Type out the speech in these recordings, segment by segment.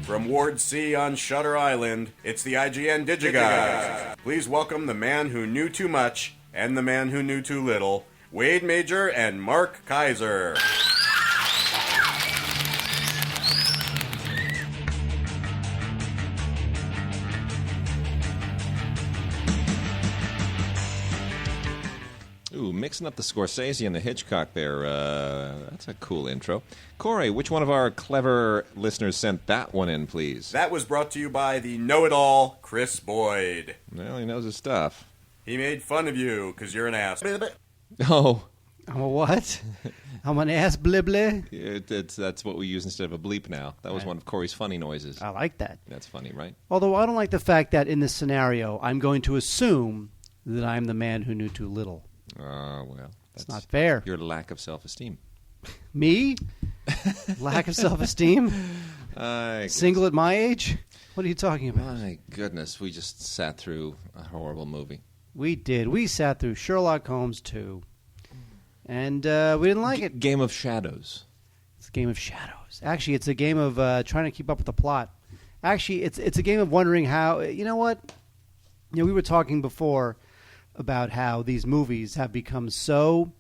From Ward C on Shutter Island, it's the IGN Digigods. Please welcome the man who knew too much and the man who knew too little, Wade Major and Mark Kaiser. Ooh, mixing up the Scorsese and the Hitchcock there. That's a cool intro. Corey, which one of our clever listeners sent that one in, please? That was brought to you by the know-it-all Chris Boyd. Well, he knows his stuff. He made fun of you because you're an ass. Oh. I'm a what? I'm an ass blibble. That's what we use instead of a bleep now. That was one of Corey's funny noises. I like that. That's funny, right? Although I don't like the fact that in this scenario, I'm going to assume that I'm the man who knew too little. Well, that's not fair. Your lack of self-esteem. Me? Lack of self-esteem? Single at my age? What are you talking about? My goodness, we just sat through a horrible movie. We did. We sat through Sherlock Holmes 2. And we didn't like it. Game of Shadows. It's a game of shadows. Actually, it's a game of trying to keep up with the plot. Actually, it's a game of wondering how... You know what? We were talking before about how these movies have become so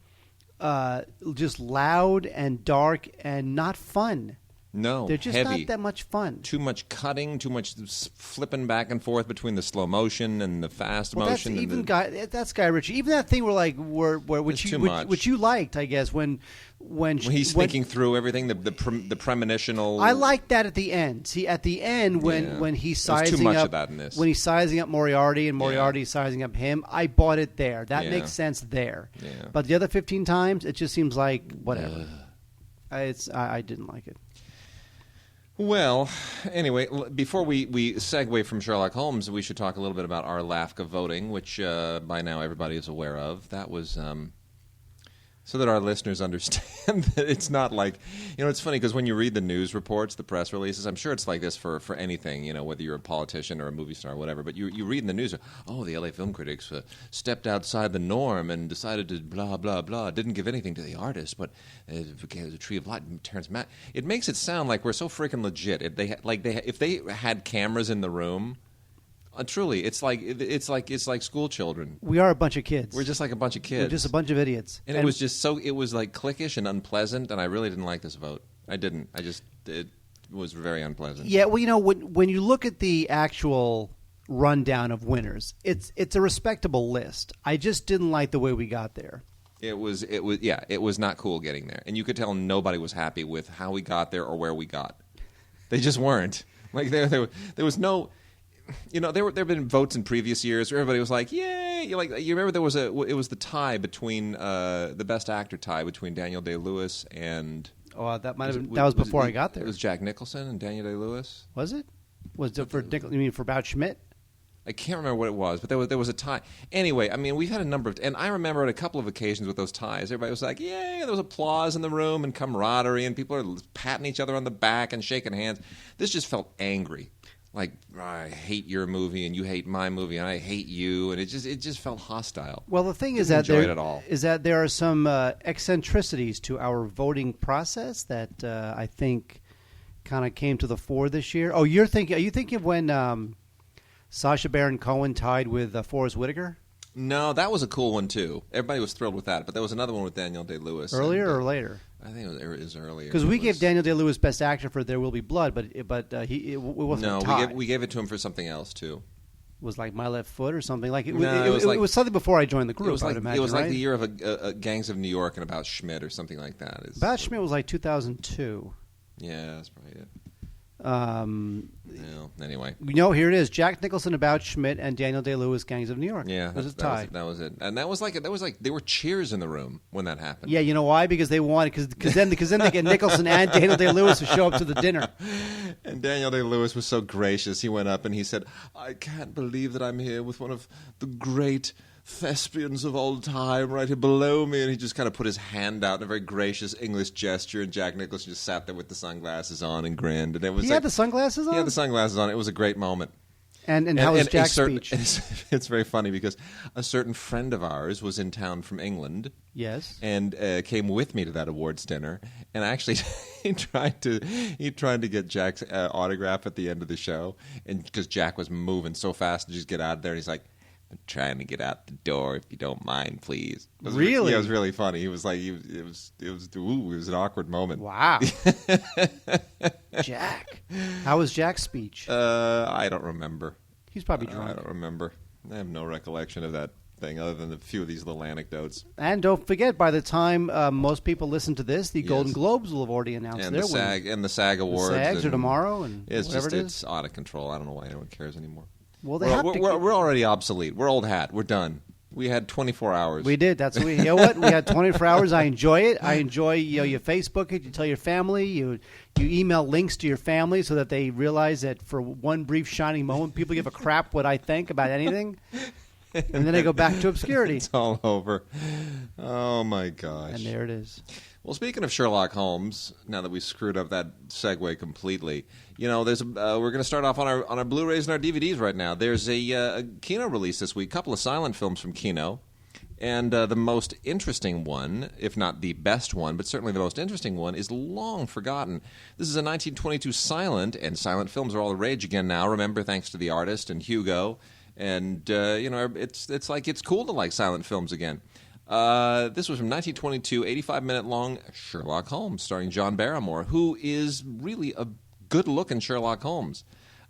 just loud and dark and not fun. No, they're just heavy. not that much fun. Too much cutting, too much flipping back and forth between the slow motion and the fast motion. That's Guy Ritchie. Even that thing where which you liked, I guess, when he's thinking through everything, the premonitional. I like that at the end. See, at the end when he's sizing too much up of that in this. When he's sizing up Moriarty and Moriarty sizing up him, I bought it there. That makes sense there. Yeah. But the other 15 times, it just seems like whatever. I didn't like it. Well, anyway, before we segue from Sherlock Holmes, we should talk a little bit about our LAFCA voting, which by now everybody is aware of. That was so that our listeners understand that it's not like, it's funny because when you read the news reports, the press releases, I'm sure it's like this for anything, whether you're a politician or a movie star or whatever, but you read in the news, the LA Film Critics stepped outside the norm and decided to blah, blah, blah, didn't give anything to the artist, but it gave a Tree of Light and Terrence Malick. It makes it sound like we're so freaking legit. If they had cameras in the room... truly, it's like school children. We are a bunch of kids. We're just like a bunch of kids. We're just a bunch of idiots. And it was just it was like cliquish and unpleasant, and I really didn't like this vote. I didn't. It was very unpleasant. Yeah, well, when you look at the actual rundown of winners, it's a respectable list. I just didn't like the way we got there. It was not cool getting there, and you could tell nobody was happy with how we got there or where we got. They just weren't. Like there was no. There have been votes in previous years where everybody was like, "Yay!" You remember it was the tie between the best actor tie between Daniel Day-Lewis and that was before I got there. It was Jack Nicholson and Daniel Day-Lewis. Was it? Was it for you mean for About Schmidt? I can't remember what it was, but there was a tie. Anyway, I mean, we've had a number of, and I remember at a couple of occasions with those ties, everybody was like, "Yay!" There was applause in the room and camaraderie, and people are patting each other on the back and shaking hands. This just felt angry. Like, I hate your movie and you hate my movie and I hate you, and it just felt hostile. Well, the thing is that there are some eccentricities to our voting process that I think kind of came to the fore this year. Oh, are you thinking of when Sacha Baron Cohen tied with Forrest Whitaker? No, that was a cool one too. Everybody was thrilled with that, but there was another one with Daniel Day-Lewis. Earlier or later? I think it was earlier. Because we gave Daniel Day-Lewis Best Actor for There Will Be Blood, but it wasn't a tie. We gave it to him for something else too. It was like My Left Foot or something like it. No, it was something before I joined the group. It was like the year of Gangs of New York and About Schmidt or something like that. About Schmidt was like 2002. Yeah, that's probably it. Anyway. Here it is. Jack Nicholson, About Schmidt, and Daniel Day-Lewis, Gangs of New York. Yeah, it was a tie. That was it. And that was like there were cheers in the room when that happened. Yeah, you know why? Because they wanted because then they get Nicholson and Daniel Day-Lewis to show up to the dinner. And Daniel Day-Lewis was so gracious. He went up and he said, "I can't believe that I'm here with one of the great thespians of all time right here below me," and he just kind of put his hand out in a very gracious English gesture, and Jack Nicholson just sat there with the sunglasses on and grinned. And it was had the sunglasses on? He had the sunglasses on. It was a great moment. And how was Jack's speech? It's very funny because a certain friend of ours was in town from England. Yes. And came with me to that awards dinner, and actually he tried to get Jack's autograph at the end of the show, and because Jack was moving so fast to just get out of there, and he's like, "I'm trying to get out the door. If you don't mind, please." Really? Yeah, it was really funny. He was like, it was an awkward moment. Wow. Jack. How was Jack's speech? I don't remember. He's probably drunk. I don't remember. I have no recollection of that thing other than a few of these little anecdotes. And don't forget, by the time most people listen to this, the Golden Globes will have already announced and their the SAG Awards. The SAGs are tomorrow, and it's out of control. I don't know why anyone cares anymore. Well, we're already obsolete. We're old hat. We're done. We had 24 hours. We did. That's what you know what? We had 24 hours. I enjoy it. I enjoy you Facebook it. You tell your family. You email links to your family so that they realize that for one brief shining moment, people give a crap what I think about anything. And then they go back to obscurity. It's all over. Oh, my gosh. And there it is. Well, speaking of Sherlock Holmes, now that we screwed up that segue completely, there's we're going to start off on our Blu-rays and our DVDs right now. There's a Kino release this week, a couple of silent films from Kino, and the most interesting one, if not the best one, but certainly the most interesting one, is long forgotten. This is a 1922 silent, and silent films are all the rage again now. Remember, thanks to The Artist and Hugo, and it's like it's cool to like silent films again. This was from 1922, 85-minute long Sherlock Holmes, starring John Barrymore, who is really a good-looking Sherlock Holmes.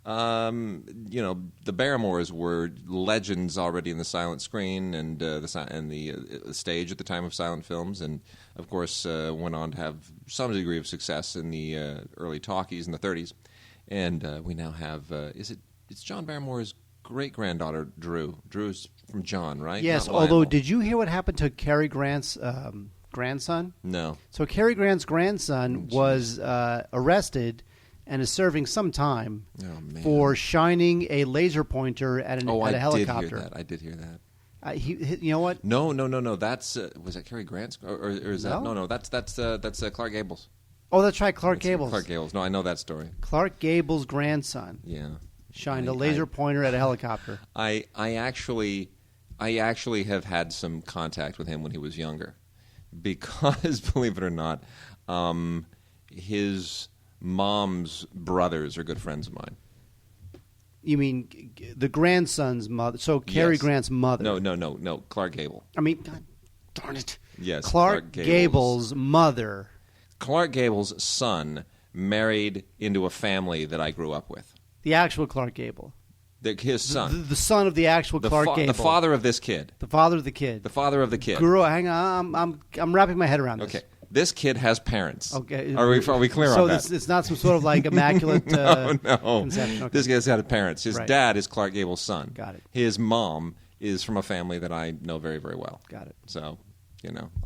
The Barrymores were legends already in the silent screen and the stage at the time of silent films, and of course went on to have some degree of success in the early talkies in the 30s. And we now have it's John Barrymore's great-granddaughter, Drew. Drew's from John, right? Yes, although did you hear what happened to Cary Grant's grandson? No. So Cary Grant's grandson was arrested and is serving some time for shining a laser pointer at a helicopter. I did hear that. You know what? No. That's was that Cary Grant's or is that no? That's Clark Gable's. Oh, that's right, Clark Gable's. Clark Gable's. No, I know that story. Clark Gable's grandson. Yeah. Shined a laser pointer at a helicopter. I actually have had some contact with him when he was younger, because believe it or not, his mom's brothers are good friends of mine. You mean the grandson's mother? So Cary Grant's mother? No. Clark Gable. I mean, God darn it. Yes. Clark Gable's mother. Clark Gable's son married into a family that I grew up with. The actual Clark Gable. His son. The son of the actual Clark Gable. The father of this kid. The father of the kid. The father of the kid. Hang on. I'm wrapping my head around this. Okay. This kid has parents. Okay. Are we clear on that? So it's not some sort of like immaculate no. conception. Okay. This guy's got parents. His dad is Clark Gable's son. Got it. His mom is from a family that I know very, very well. Got it. So,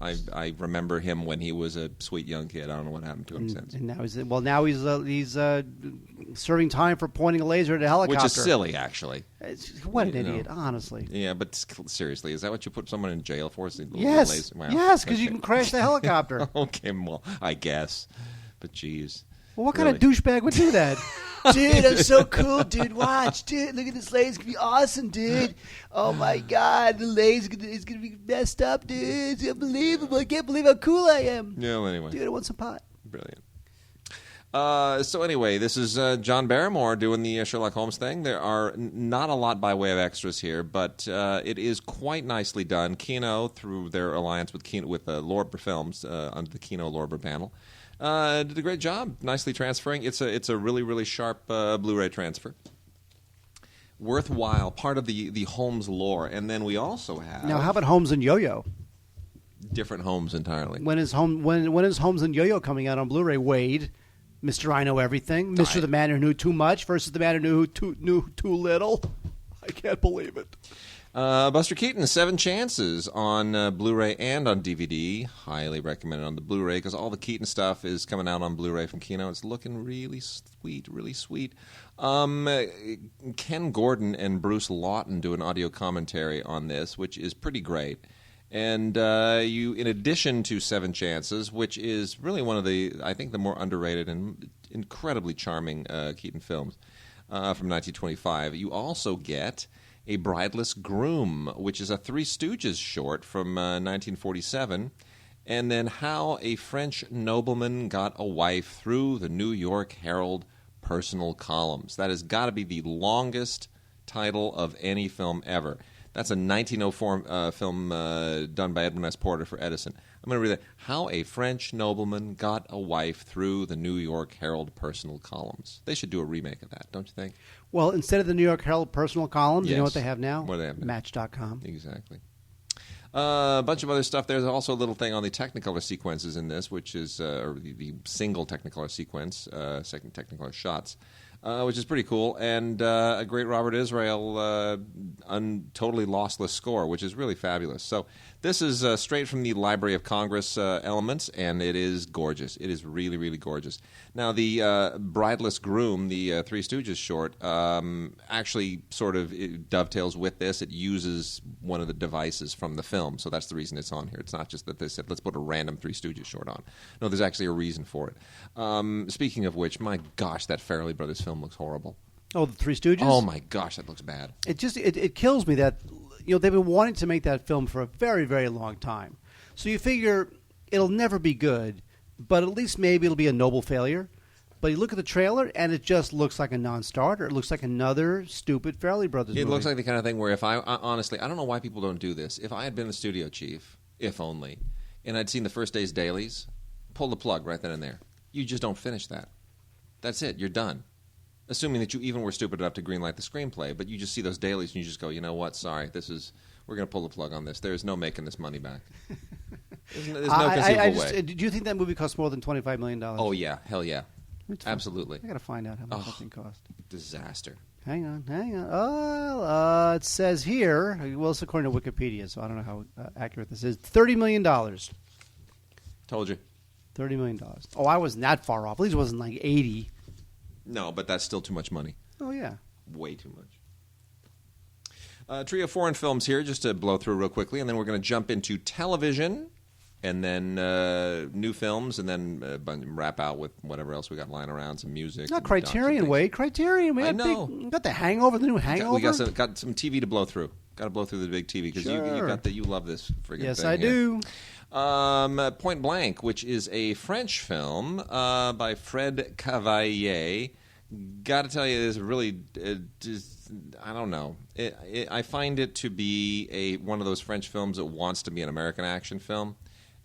I remember him when he was a sweet young kid. I don't know what happened to him since. And now he's serving time for pointing a laser at a helicopter, which is silly, actually. What an idiot, honestly. Yeah, but seriously, is that what you put someone in jail for? Yes, laser? Wow. Yes, because you can crash the helicopter. Okay, well, I guess, but geez. Well, what kind of douchebag would do that? Dude, I'm so cool, dude. Watch, dude. Look at this laser. It's going to be awesome, dude. Oh, my God. The laser is going to be messed up, dude. It's unbelievable. I can't believe how cool I am. Yeah, well, anyway. Dude, I want some pot. Brilliant. So anyway, this is John Barrymore doing the Sherlock Holmes thing. There are not a lot by way of extras here, but it is quite nicely done. Kino, through their alliance with Lorber Films under the Kino Lorber panel, did a great job, nicely transferring. It's a really, really sharp Blu-ray transfer. Worthwhile, part of the Holmes lore. And then we also have... Now, how about Holmes and Yo-Yo? Different Holmes entirely. When is Holmes and Yo-Yo coming out on Blu-ray, Wade? Mr. I Know Everything, Mr. The Man Who Knew Too Much versus the Man Who Knew Too Little. I can't believe it. Buster Keaton, 7 Chances on Blu-ray and on DVD. Highly recommended on the Blu-ray because all the Keaton stuff is coming out on Blu-ray from Kino. It's looking really sweet, really sweet. Ken Gordon and Bruce Lawton do an audio commentary on this, which is pretty great. And in addition to 7 Chances, which is really one of the more underrated and incredibly charming Keaton films, from 1925. You also get A Brideless Groom, which is a Three Stooges short from 1947. And then How a French Nobleman Got a Wife through the New York Herald personal columns. That has got to be the longest title of any film ever. That's a 1904 film done by Edwin S. Porter for Edison. I'm going to read that. How a French Nobleman Got a Wife through the New York Herald personal columns. They should do a remake of that, don't you think? Well, instead of the New York Herald personal columns, you know Yes. what they have now? What do they have now? Match.com. Exactly. A bunch of other stuff. There's also a little thing on the Technicolor sequences in this, which is or the single Technicolor sequence, second Technicolor shots, which is pretty cool, and a great Robert Israel totally lossless score, which is really fabulous. So this is straight from the Library of Congress elements, and it is gorgeous. It is really, really gorgeous. Now, the Brideless Groom, the Three Stooges short, actually sort of it dovetails with this. It uses one of the devices from the film, so that's the reason it's on here. It's not just that they said, let's put a random Three Stooges short on. No, there's actually a reason for it. Speaking of which, my gosh, that Farrelly Brothers film looks horrible. Oh, the Three Stooges? Oh, my gosh, that looks bad. It kills me that they've been wanting to make that film for a very, very long time. So you figure it'll never be good, but at least maybe it'll be a noble failure. But you look at the trailer, and it just looks like a non-starter. It looks like another stupid Farrelly Brothers movie. It looks like the kind of thing where if I honestly, I don't know why people don't do this. If I had been the studio chief, if only, and I'd seen the first day's dailies, pull the plug right then and there. You just don't finish that. That's it. You're done. Assuming that you even were stupid enough to greenlight the screenplay, but you just see those dailies and you just go, you know what? Sorry, we're going to pull the plug on this. There's no making this money back. There's no conceivable way. Do you think that movie cost more than $25 million? Oh yeah, hell yeah, absolutely. I got to find out how much that thing cost. Disaster. Hang on. Oh, it says here. Well, it's according to Wikipedia, so I don't know how accurate this is. $30 million. Told you. $30 million. Oh, I wasn't that far off. At least it wasn't like 80. No, but that's still too much money. Oh, yeah. Way too much. Trio of foreign films here, just to blow through real quickly, and then we're going to jump into television, and then new films, and then wrap out with whatever else we got lying around, some music. Not Criterion, Wade. Criterion. I know. We got The Hangover, the new Hangover. We got some TV to blow through. Got to blow through the big TV, because you love this friggin' thing. Yes, I do. Point Blank, which is a French film by Fred Cavalier. Got to tell you, it is really, I don't know. I find it to be one of those French films that wants to be an American action film,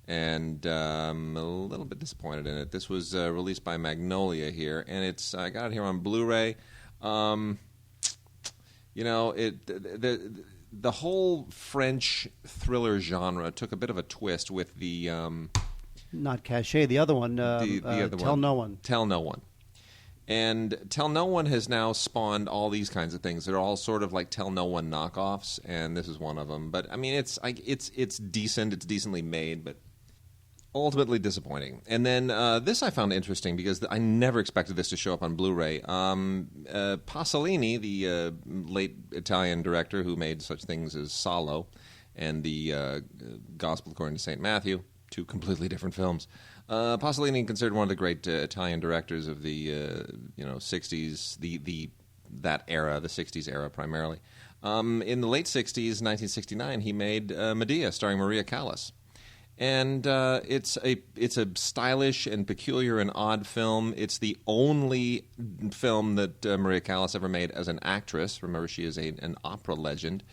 and I'm a little bit disappointed in it. This was released by Magnolia here, and I got it here on Blu-ray. The whole French thriller genre took a bit of a twist with the not Cachet, the other one. The other Tell one. No One. Tell No One. And Tell No One has now spawned all these kinds of things. They're all sort of like Tell No One knockoffs, and this is one of them. But I mean, it's decent. It's decently made, but ultimately disappointing. And then this I found interesting because I never expected this to show up on Blu-ray. Pasolini, the late Italian director who made such things as Salo and the Gospel According to St. Matthew, two completely different films. Pasolini considered one of the great Italian directors of the 60s, that era, the 60s era primarily. In the late 60s, 1969, he made Medea, starring Maria Callas. And it's a stylish and peculiar and odd film. It's the only film that Maria Callas ever made as an actress. Remember, she is an opera legend.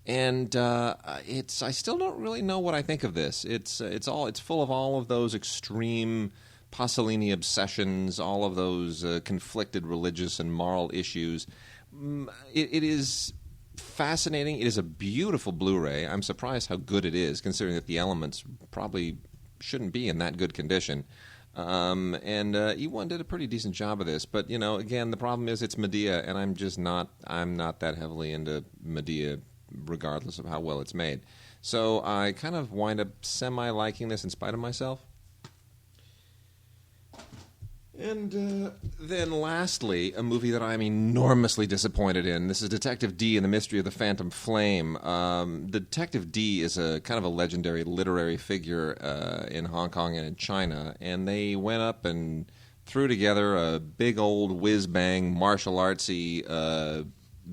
And I still don't really know what I think of this. It's full of all of those extreme Pasolini obsessions, all of those conflicted religious and moral issues. It is fascinating. It is a beautiful Blu-ray. I'm surprised how good it is, considering that the elements probably shouldn't be in that good condition. And E1 did a pretty decent job of this. But again, the problem is it's Medea, and I'm not that heavily into Medea, regardless of how well it's made. So I kind of wind up semi-liking this in spite of myself. And then lastly, a movie that I'm enormously disappointed in. This is Detective D and the Mystery of the Phantom Flame. Detective D is a kind of a legendary literary figure in Hong Kong and in China, and they went up and threw together a big old whiz-bang martial artsy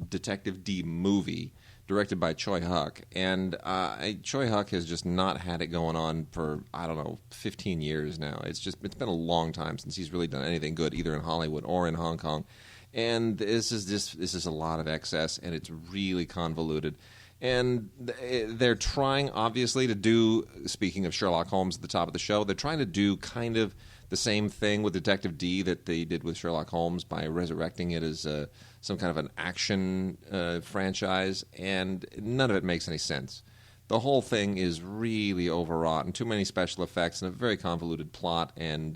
Detective D movie directed by Choi Huck. And Choi Huck has just not had it going on for, 15 years now. It's been a long time since he's really done anything good, either in Hollywood or in Hong Kong. And this is a lot of excess, and it's really convoluted. And they're trying, obviously, to do, speaking of Sherlock Holmes at the top of the show, they're trying to do kind of the same thing with Detective D that they did with Sherlock Holmes by resurrecting it as some kind of an action franchise, and none of it makes any sense. The whole thing is really overwrought, and too many special effects, and a very convoluted plot, and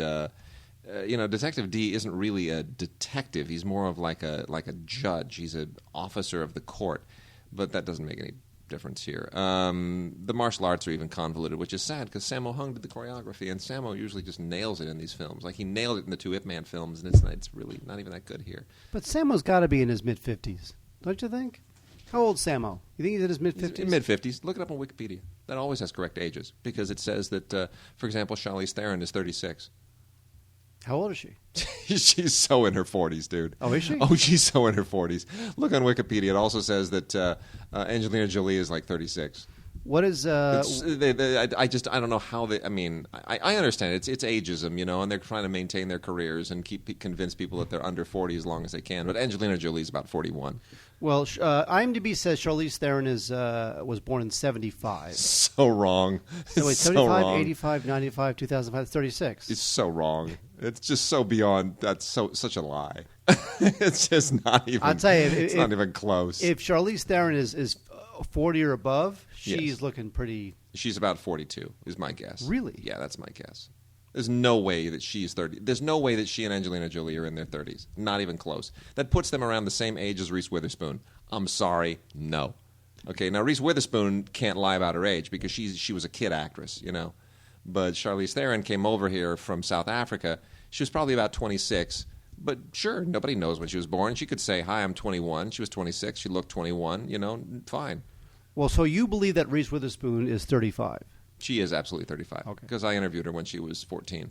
Detective D isn't really a detective. He's more of like a judge. He's an officer of the court. But that doesn't make any difference here. The martial arts are even convoluted, which is sad because Sammo Hung did the choreography, and Sammo usually just nails it in these films. Like, he nailed it in the two Ip Man films, and it's really not even that good here. But Sammo's got to be in his mid-50s, don't you think? How old's Sammo? You think he's in his mid-50s? In mid-50s. Look it up on Wikipedia. That always has correct ages because it says that, for example, Charlize Theron is 36. How old is she? She's so in her 40s, dude. Oh, is she? Oh, she's so in her 40s. Look on Wikipedia. It also says that Angelina Jolie is like 36. What is... I don't know how they... I mean, I understand. It's ageism, and they're trying to maintain their careers and convince people that they're under 40 as long as they can. But Angelina Jolie is about 41. Well, IMDb says Charlize Theron was born in 75. So wrong. So wait, 75, 85, 95, 2005, 36. It's so wrong. It's just so beyond. That's such a lie. It's just not even. I'll tell you, it's not even close. If Charlize Theron is 40 or above, she's Yes. looking pretty. She's about 42, is my guess. Really? Yeah, that's my guess. There's no way that she's 30. There's no way that she and Angelina Jolie are in their 30s. Not even close. That puts them around the same age as Reese Witherspoon. I'm sorry, no. Okay, now Reese Witherspoon can't lie about her age because she was a kid actress, But Charlize Theron came over here from South Africa. She was probably about 26. But sure, nobody knows when she was born. She could say, hi, I'm 21. She was 26. She looked 21, fine. Well, so you believe that Reese Witherspoon is 35? She is absolutely 35. Okay. Because I interviewed her when she was 14.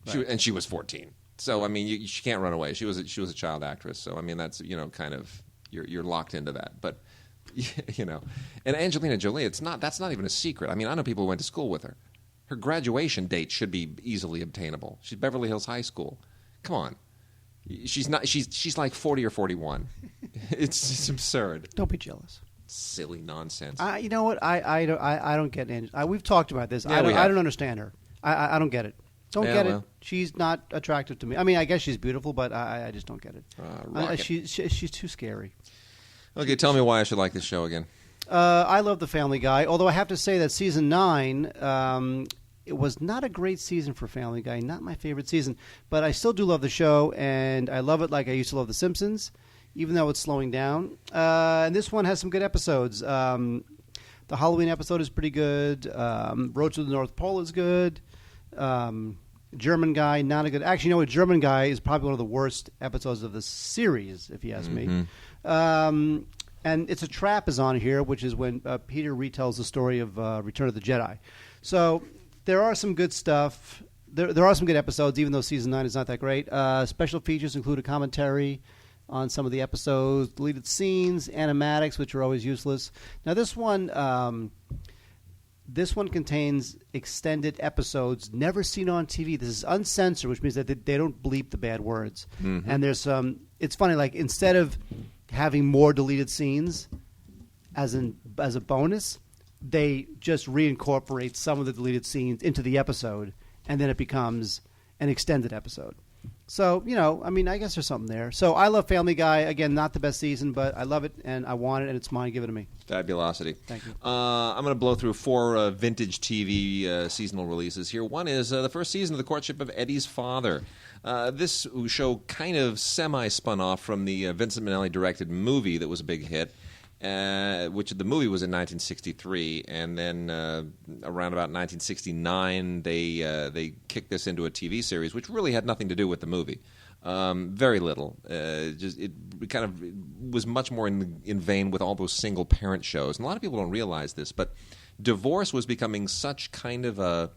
Right. And she was 14. So, I mean, she can't run away. She was a child actress. So, I mean, that's, kind of, you're locked into that. But, and Angelina Jolie, that's not even a secret. I mean, I know people who went to school with her. Her graduation date should be easily obtainable. She's Beverly Hills High School. Come on. She's not. She's like 40 or 41. It's absurd. Don't be jealous. Silly nonsense. You know what? I don't get it. We've talked about this. Yeah, I don't understand her. I don't get it. Don't get well. it. She's not attractive to me. I mean, I guess she's beautiful, but I just don't get it. She's too scary. Okay, tell me why I should like this show again. I love The Family Guy, although I have to say that season 9, it was not a great season for Family Guy, not my favorite season, but I still do love the show, and I love it like I used to love The Simpsons, even though it's slowing down. And this one has some good episodes. The Halloween episode is pretty good. Road to the North Pole is good. German Guy, not a good... Actually, you know what? German Guy is probably one of the worst episodes of the series, if you ask me. And It's a Trap is on here, which is when Peter retells the story of Return of the Jedi. So there are some good stuff. There are some good episodes, even though season 9 is not that great. Special features include a commentary on some of the episodes, deleted scenes, animatics, which are always useless. Now this one contains extended episodes never seen on TV. This is uncensored, which means that they don't bleep the bad words. Mm-hmm. And there's some. It's funny, like instead of having more deleted scenes as a bonus, they just reincorporate some of the deleted scenes into the episode, and then it becomes an extended episode. So, I mean, I guess there's something there. So I love Family Guy. Again, not the best season, but I love it, and I want it, and it's mine. Give it to me. Fabulosity. Thank you. I'm going to blow through 4 vintage TV seasonal releases here. One is the first season of The Courtship of Eddie's Father. This show kind of semi-spun off from the Vincent Minnelli directed movie that was a big hit, which the movie was in 1963, and then around about 1969 they kicked this into a TV series, which really had nothing to do with the movie. Very little. It kind of was much more in vein with all those single parent shows. And a lot of people don't realize this, but divorce was becoming such kind of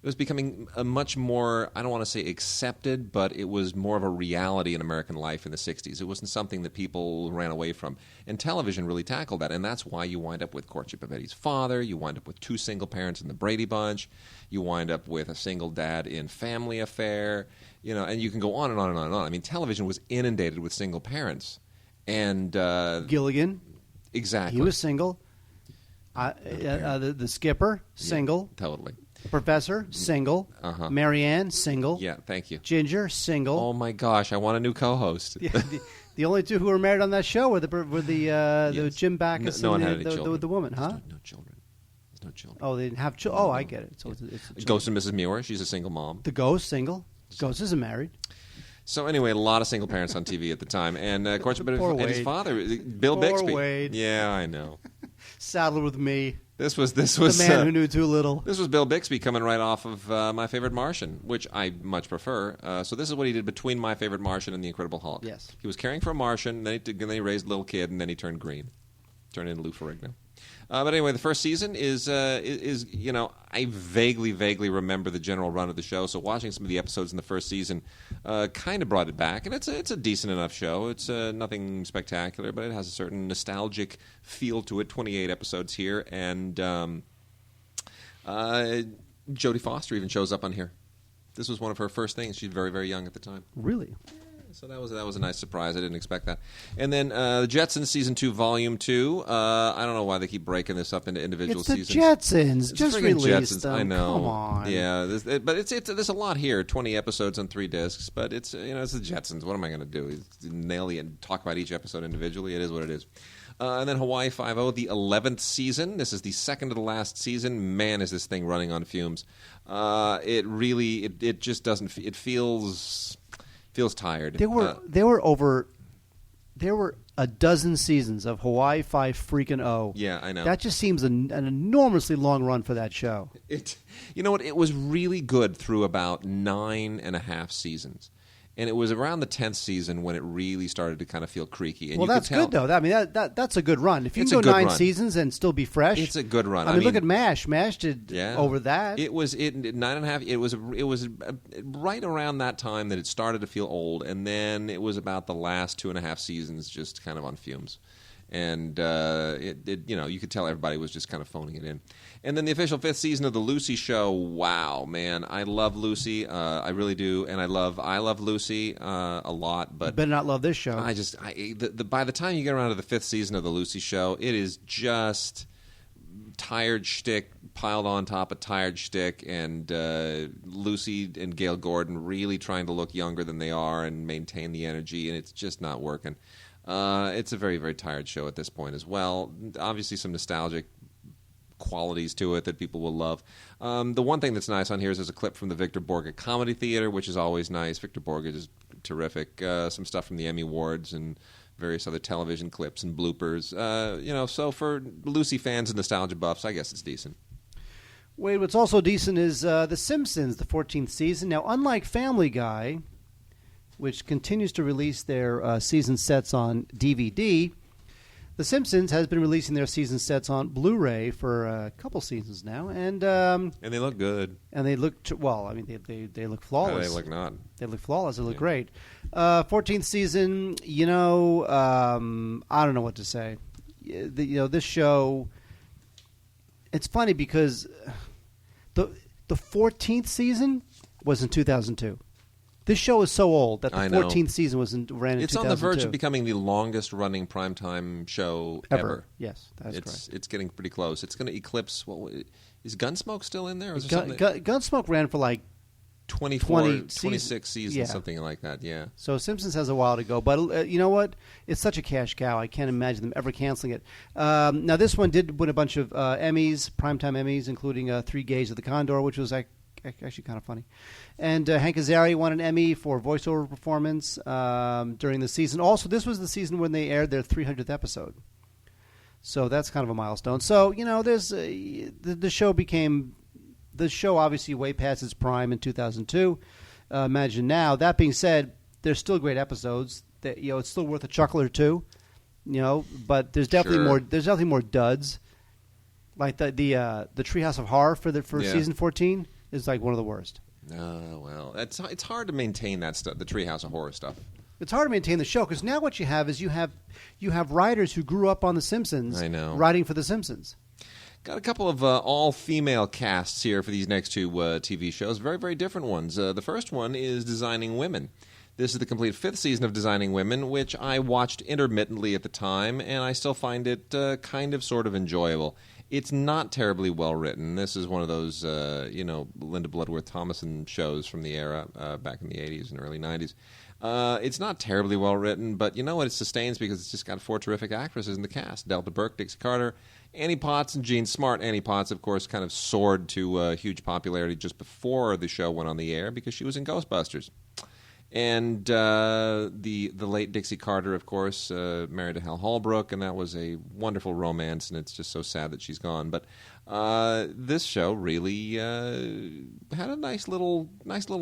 it was becoming a much more, I don't want to say accepted, but it was more of a reality in American life in the 60s. It wasn't something that people ran away from. And television really tackled that. And that's why you wind up with Courtship of Eddie's Father. You wind up with two single parents in The Brady Bunch. You wind up with a single dad in Family Affair. And you can go on and on and on and on. I mean, television was inundated with single parents. And Gilligan. Exactly. He was single. The skipper, single. Yeah, totally. Professor, single. Marianne, single. Yeah, thank you. Ginger, single. Oh my gosh, I want a new co-host. The only two who were married on that show were the Jim Backus no one and had any children. the woman, huh? No children. There's no children. Oh, they didn't have children. Oh, I get it. So it's Ghost and Mrs. Muir, she's a single mom. The Ghost, single. Ghost isn't married. So anyway, a lot of single parents on TV at the time, and Courtship of Eddie's Father, Bill Poor Bixby. Wade. Yeah, I know. Saddle with me. This was The man who knew too little. This was Bill Bixby coming right off of My Favorite Martian, which I much prefer. So this is what he did between My Favorite Martian and The Incredible Hulk. Yes. He was caring for a Martian, then he raised a little kid, and then he turned green. Turned into Lou Ferrigno. But anyway, the first season is I vaguely remember the general run of the show. So watching some of the episodes in the first season kind of brought it back, and it's a decent enough show. It's nothing spectacular, but it has a certain nostalgic feel to it. 28 episodes here, and Jodie Foster even shows up on here. This was one of her first things. She's very, very young at the time. Really? So that was a nice surprise. I didn't expect that. And then the Jetsons Season 2, Volume 2. I don't know why they keep breaking this up into individual seasons. It's the Jetsons. Just release Jetsons. them. I know. Come on. Yeah, but there's a lot here. 20 episodes on 3 discs. But it's the Jetsons. What am I going to do? Nail it and talk about each episode individually? It is what it is. And then Hawaii Five-0, the 11th season. This is the second to the last season. Man, is this thing running on fumes. It just doesn't. It feels tired. There were a dozen seasons of Hawaii 5 freaking O. Yeah, I know. That just seems an enormously long run for that show. You know what? It was really good through about 9.5 seasons. And it was around the 10th season when it really started to kind of feel creaky. And well, that's good, though. I mean, that's a good run. If you can go 9 seasons and still be fresh, it's a good run. I mean, look at MASH. MASH did over that. It was 9.5. It was right around that time that it started to feel old, and then it was about the last 2.5 seasons just kind of on fumes. And you could tell everybody was just kind of phoning it in. And then the official 5th season of the Lucy Show. Wow, man, I love Lucy. I really do, and I love Lucy a lot. But better not love this show. By the time you get around to the 5th season of the Lucy Show, it is just tired shtick piled on top of tired shtick, and Lucy and Gail Gordon really trying to look younger than they are and maintain the energy, and it's just not working. It's a very, very tired show at this point as well. Obviously, some nostalgic qualities to it that people will love. The one thing that's nice on here is there's a clip from the Victor Borge Comedy Theater, which is always nice. Victor Borge is terrific. Some stuff from the Emmy Awards and various other television clips and bloopers. So for Lucy fans and nostalgia buffs, I guess it's decent. Wade, what's also decent is The Simpsons, the 14th season. Now, unlike Family Guy, which continues to release their season sets on DVD, The Simpsons has been releasing their season sets on Blu-ray for a couple seasons now, and they look good. And they look they look flawless. They look not. They look flawless. They look great. 14th season. I don't know what to say. This show. It's funny because the 14th season was in 2002. This show is so old that the 14th season ran in 2002. It's on the verge of becoming the longest-running primetime show ever. Yes, that's correct. It's getting pretty close. It's going to eclipse. Is Gunsmoke still in there? Or is Gunsmoke ran for like 26 seasons, something like that. Yeah. So Simpsons has a while to go, but you know what? It's such a cash cow. I can't imagine them ever canceling it. Now this one did win a bunch of Emmys, primetime Emmys, including 3 Gays of the Condor, which was actually kind of funny. And Hank Azaria won an Emmy for voiceover performance during the season. Also, this was the season when they aired their 300th episode. So that's kind of a milestone. So, there's the show became... The show obviously way past its prime in 2002. Imagine now. That being said, there's still great episodes. That it's still worth a chuckle or two. But there's definitely more. There's definitely more duds. Like the Treehouse of Horror for season 14. is like one of the worst. Well, it's hard to maintain that stuff, the Treehouse of Horror stuff. It's hard to maintain the show because now what you have is you have writers who grew up on The Simpsons. I know. Writing for The Simpsons. Got a couple of all-female casts here for these next two TV shows. Very, very different ones. The first one is Designing Women. This is the complete 5th season of Designing Women, which I watched intermittently at the time, and I still find it kind of sort of enjoyable. It's not terribly well written. This is one of those, Linda Bloodworth-Thomason shows from the era back in the 80s and early 90s. It's not terribly well written, but you know what? It sustains because it's just got 4 terrific actresses in the cast. Delta Burke, Dixie Carter, Annie Potts, and Jean Smart. Annie Potts, of course, kind of soared to huge popularity just before the show went on the air because she was in Ghostbusters. And the late Dixie Carter, of course, married to Hal Holbrook, and that was a wonderful romance, and it's just so sad that she's gone. But this show really had a nice little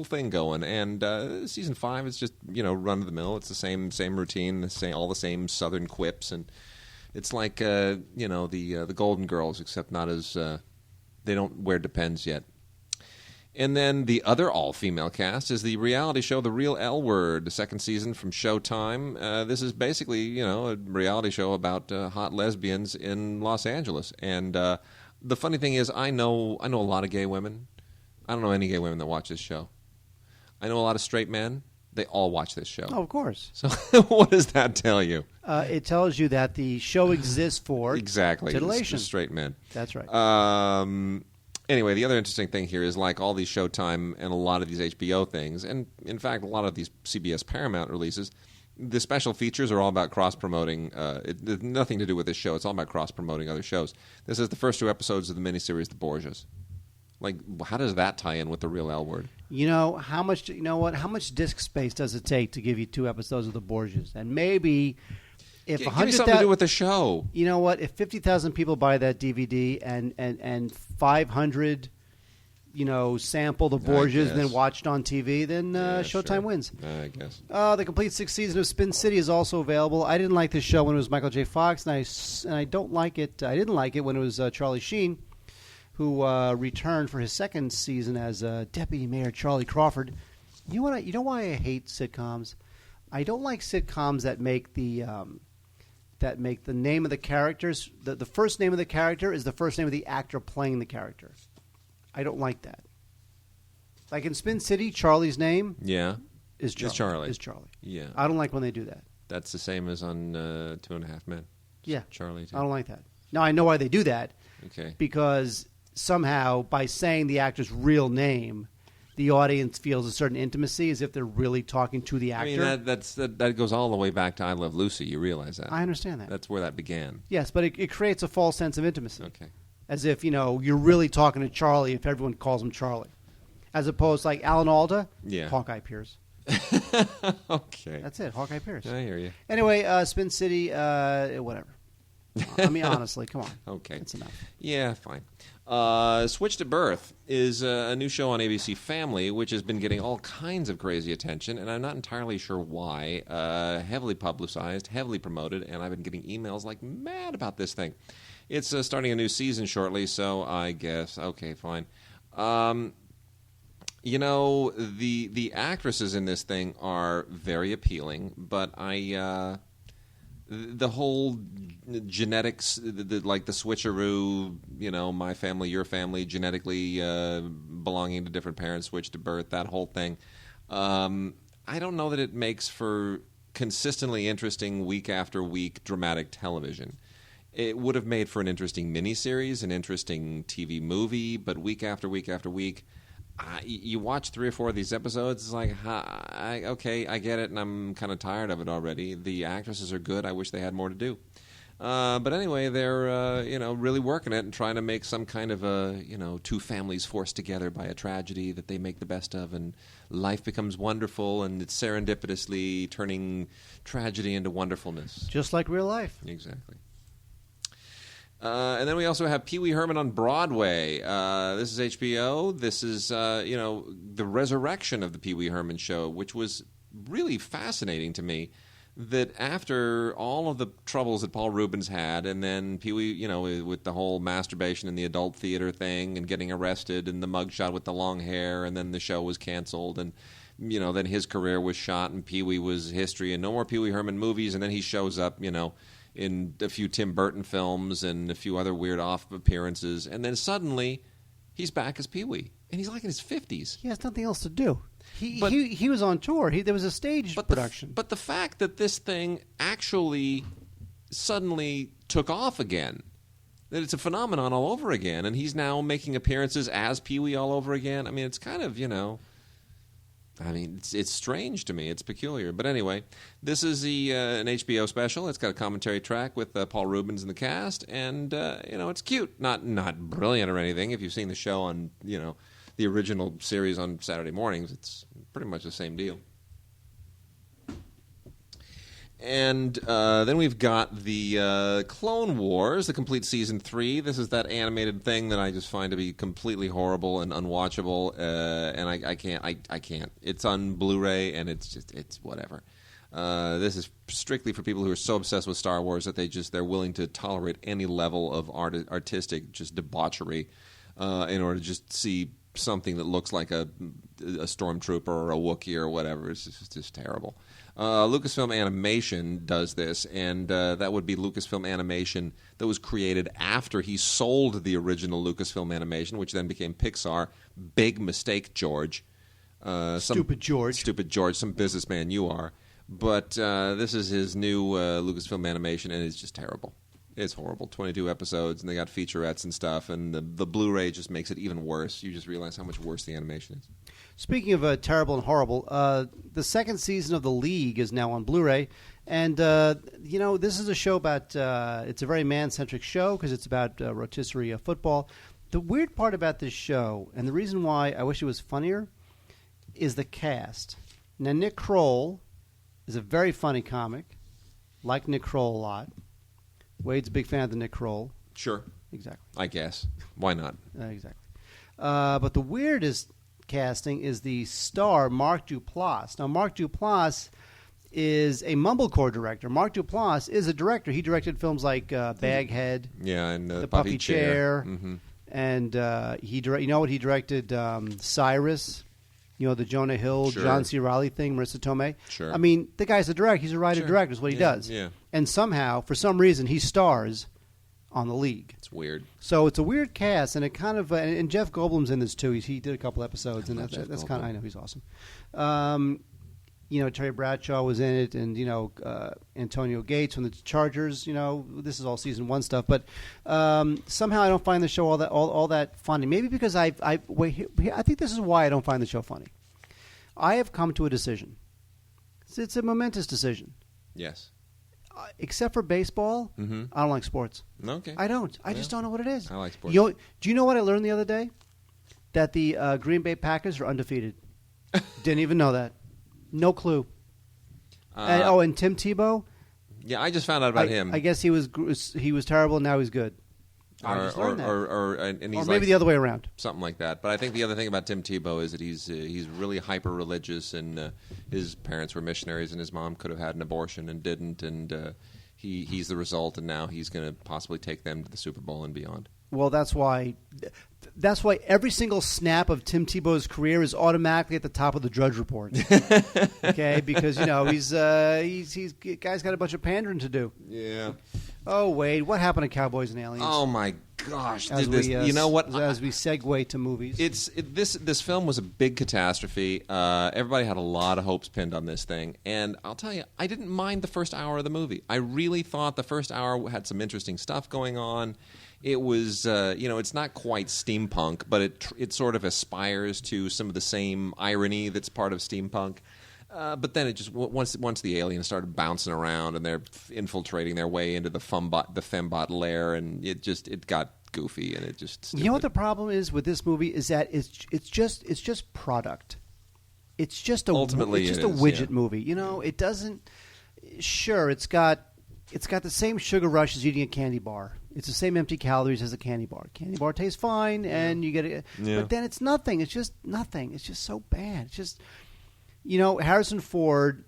thing going, and season 5 is just run of the mill. It's the same routine, all the same Southern quips, and it's like the Golden Girls, except not as they don't wear Depends yet. And then the other all-female cast is the reality show The Real L Word, the 2nd season from Showtime. This is basically, a reality show about hot lesbians in Los Angeles. And the funny thing is, I know a lot of gay women. I don't know any gay women that watch this show. I know a lot of straight men. They all watch this show. Oh, of course. So what does that tell you? It tells you that the show exists for exactly titillation. Straight men. That's right. Anyway, the other interesting thing here is like all these Showtime and a lot of these HBO things, and in fact a lot of these CBS Paramount releases, the special features are all about cross-promoting. It nothing to do with this show. It's all about cross-promoting other shows. This is the first 2 episodes of the miniseries The Borgias. Like, how does that tie in with The Real L Word? How much disc space does it take to give you 2 episodes of The Borgias? And maybe if give me something to do with the show. You know what? If 50,000 people buy that DVD and 500, sample the Borgias and then watched on TV, then Showtime wins. I guess. The complete 6th season of Spin City is also available. I didn't like this show when it was Michael J. Fox, and I don't like it. I didn't like it when it was Charlie Sheen, who returned for his 2nd season as Deputy Mayor Charlie Crawford. You know why I hate sitcoms? I don't like sitcoms that make the name of the characters, the first name of the character is the first name of the actor playing the character. I don't like that. Like in Spin City, Charlie's name is Charlie. Yeah. I don't like when they do that. That's the same as on 2.5 Men. Yeah. Charlie, too. I don't like that. Now, I know why they do that. Okay. Because somehow, by saying the actor's real name, the audience feels a certain intimacy as if they're really talking to the actor. I mean, that goes all the way back to I Love Lucy. You realize that. I understand that. That's where that began. Yes, but it creates a false sense of intimacy. Okay. As if, you're really talking to Charlie if everyone calls him Charlie. As opposed to like Alan Alda, Hawkeye Pierce. Okay. That's it, Hawkeye Pierce. I hear you. Anyway, Spin City, whatever. I mean, honestly, come on. Okay. That's enough. Yeah, fine. Switched at Birth is a new show on ABC Family, which has been getting all kinds of crazy attention, and I'm not entirely sure why. Heavily publicized, heavily promoted, and I've been getting emails like mad about this thing. It's starting a new season shortly, so I guess, okay, fine. The actresses in this thing are very appealing, but the whole genetics, like the switcheroo, my family, your family, genetically belonging to different parents, switched to birth, that whole thing. I don't know that it makes for consistently interesting week after week dramatic television. It would have made for an interesting miniseries, an interesting TV movie, but week after week after week, you watch 3 or 4 of these episodes, it's like, okay, I get it, and I'm kind of tired of it already. The actresses are good. I wish they had more to do. But anyway, they're really working it and trying to make some kind of a 2 families forced together by a tragedy that they make the best of, and life becomes wonderful, and it's serendipitously turning tragedy into wonderfulness. Just like real life. Exactly. And then we also have Pee Wee Herman on Broadway. This is HBO. This is, the resurrection of the Pee Wee Herman show, which was really fascinating to me. that after all of the troubles that Paul Reubens had, and then Pee-wee, with the whole masturbation in the adult theater thing and getting arrested and the mugshot with the long hair, and then the show was canceled, and then his career was shot, and Pee-wee was history, and no more Pee-wee Herman movies, and then he shows up, in a few Tim Burton films and a few other weird off appearances, and then suddenly he's back as Pee-wee, and he's like in his 50s. He has nothing else to do. He was on tour. There was a stage production. But the fact that this thing actually suddenly took off again, that it's a phenomenon all over again, and he's now making appearances as Pee-wee all over again. I mean, it's kind of, it's strange to me. It's peculiar. But anyway, this is an HBO special. It's got a commentary track with Paul Reubens in the cast, and, it's cute. Not brilliant or anything. If you've seen the show on, the original series on Saturday mornings, it's pretty much the same deal. And then we've got the Clone Wars, the complete season 3. This is that animated thing that I just find to be completely horrible and unwatchable, and I can't. It's on Blu-ray, and it's whatever. This is strictly for people who are so obsessed with Star Wars that they're willing to tolerate any level of artistic just debauchery in order to just see something that looks like a stormtrooper or a Wookiee or whatever. It's just terrible. Lucasfilm Animation does this, and that would be Lucasfilm Animation that was created after he sold the original Lucasfilm Animation, which then became Pixar. Big mistake, George. Stupid George. Some businessman you are. But this is his new Lucasfilm Animation, and it's just terrible. It's horrible. 22 episodes, and they got featurettes and stuff, and the Blu-ray just makes it even worse. You just realize how much worse the animation is. Speaking of terrible and horrible, the second season of The League is now on Blu-ray, and this is a show about. It's a very man-centric show because it's about rotisserie football. The weird part about this show, and the reason why I wish it was funnier, is the cast. Now, Nick Kroll is a very funny comic. Like Nick Kroll a lot. Wade's a big fan of the Nick Kroll. Sure. Exactly. I guess. Why not? Exactly. But the weirdest casting is the star, Mark Duplass. Now, Mark Duplass is a mumblecore director. Mark Duplass is a director. He directed films like Baghead. Yeah, and The Puffy Chair. Mm-hmm. And he directed Cyrus. The Jonah Hill, Sure. John C. Reilly thing, Marissa Tomei. Sure. I mean, the guy's a director. He's a writer-director is what he does. Yeah. And somehow, for some reason, he stars on The League. It's weird. So it's a weird cast, and it kind of and Jeff Goldblum's in this too. He did a couple episodes, and that's kind of, I know he's awesome. Terry Bradshaw was in it, and Antonio Gates from the Chargers. This is all season 1 stuff, but somehow I don't find the show all that funny. Maybe because I think this is why I don't find the show funny. I have come to a decision. It's a momentous decision. Yes. Except for baseball, Mm-hmm. I don't like sports. Okay. I don't. I just don't know what it is. I like sports. Do you know what I learned the other day? That the Green Bay Packers are undefeated. Didn't even know that. No clue. And Tim Tebow? Yeah, I just found out about him. I guess he was terrible, and now he's good. I just learned that. Or maybe like, the other way around. Something like that. But I think the other thing about Tim Tebow is that he's really hyper-religious, and his parents were missionaries, and his mom could have had an abortion and didn't, and he's the result, and now he's going to possibly take them to the Super Bowl and beyond. Well, that's why every single snap of Tim Tebow's career is automatically at the top of the Drudge Report. Okay, because he's guy's got a bunch of pandering to do. Yeah. Oh, Wade, what happened to Cowboys and Aliens? Oh my gosh! You know what? As we segue to movies, this film was a big catastrophe. Everybody had a lot of hopes pinned on this thing, and I'll tell you, I didn't mind the first hour of the movie. I really thought the first hour had some interesting stuff going on. It was, it's not quite steampunk, but it sort of aspires to some of the same irony that's part of steampunk. But then it just once the aliens started bouncing around and they're infiltrating their way into the fembot lair, and it got goofy and it just. Stupid. You know what the problem is with this movie is that it's just product. It's just a widget movie. It doesn't. Sure, it's got the same sugar rush as eating a candy bar. It's the same empty calories as a candy bar. Candy bar tastes fine, and you get it. Yeah. But then it's nothing. It's just nothing. It's just so bad. It's just, Harrison Ford.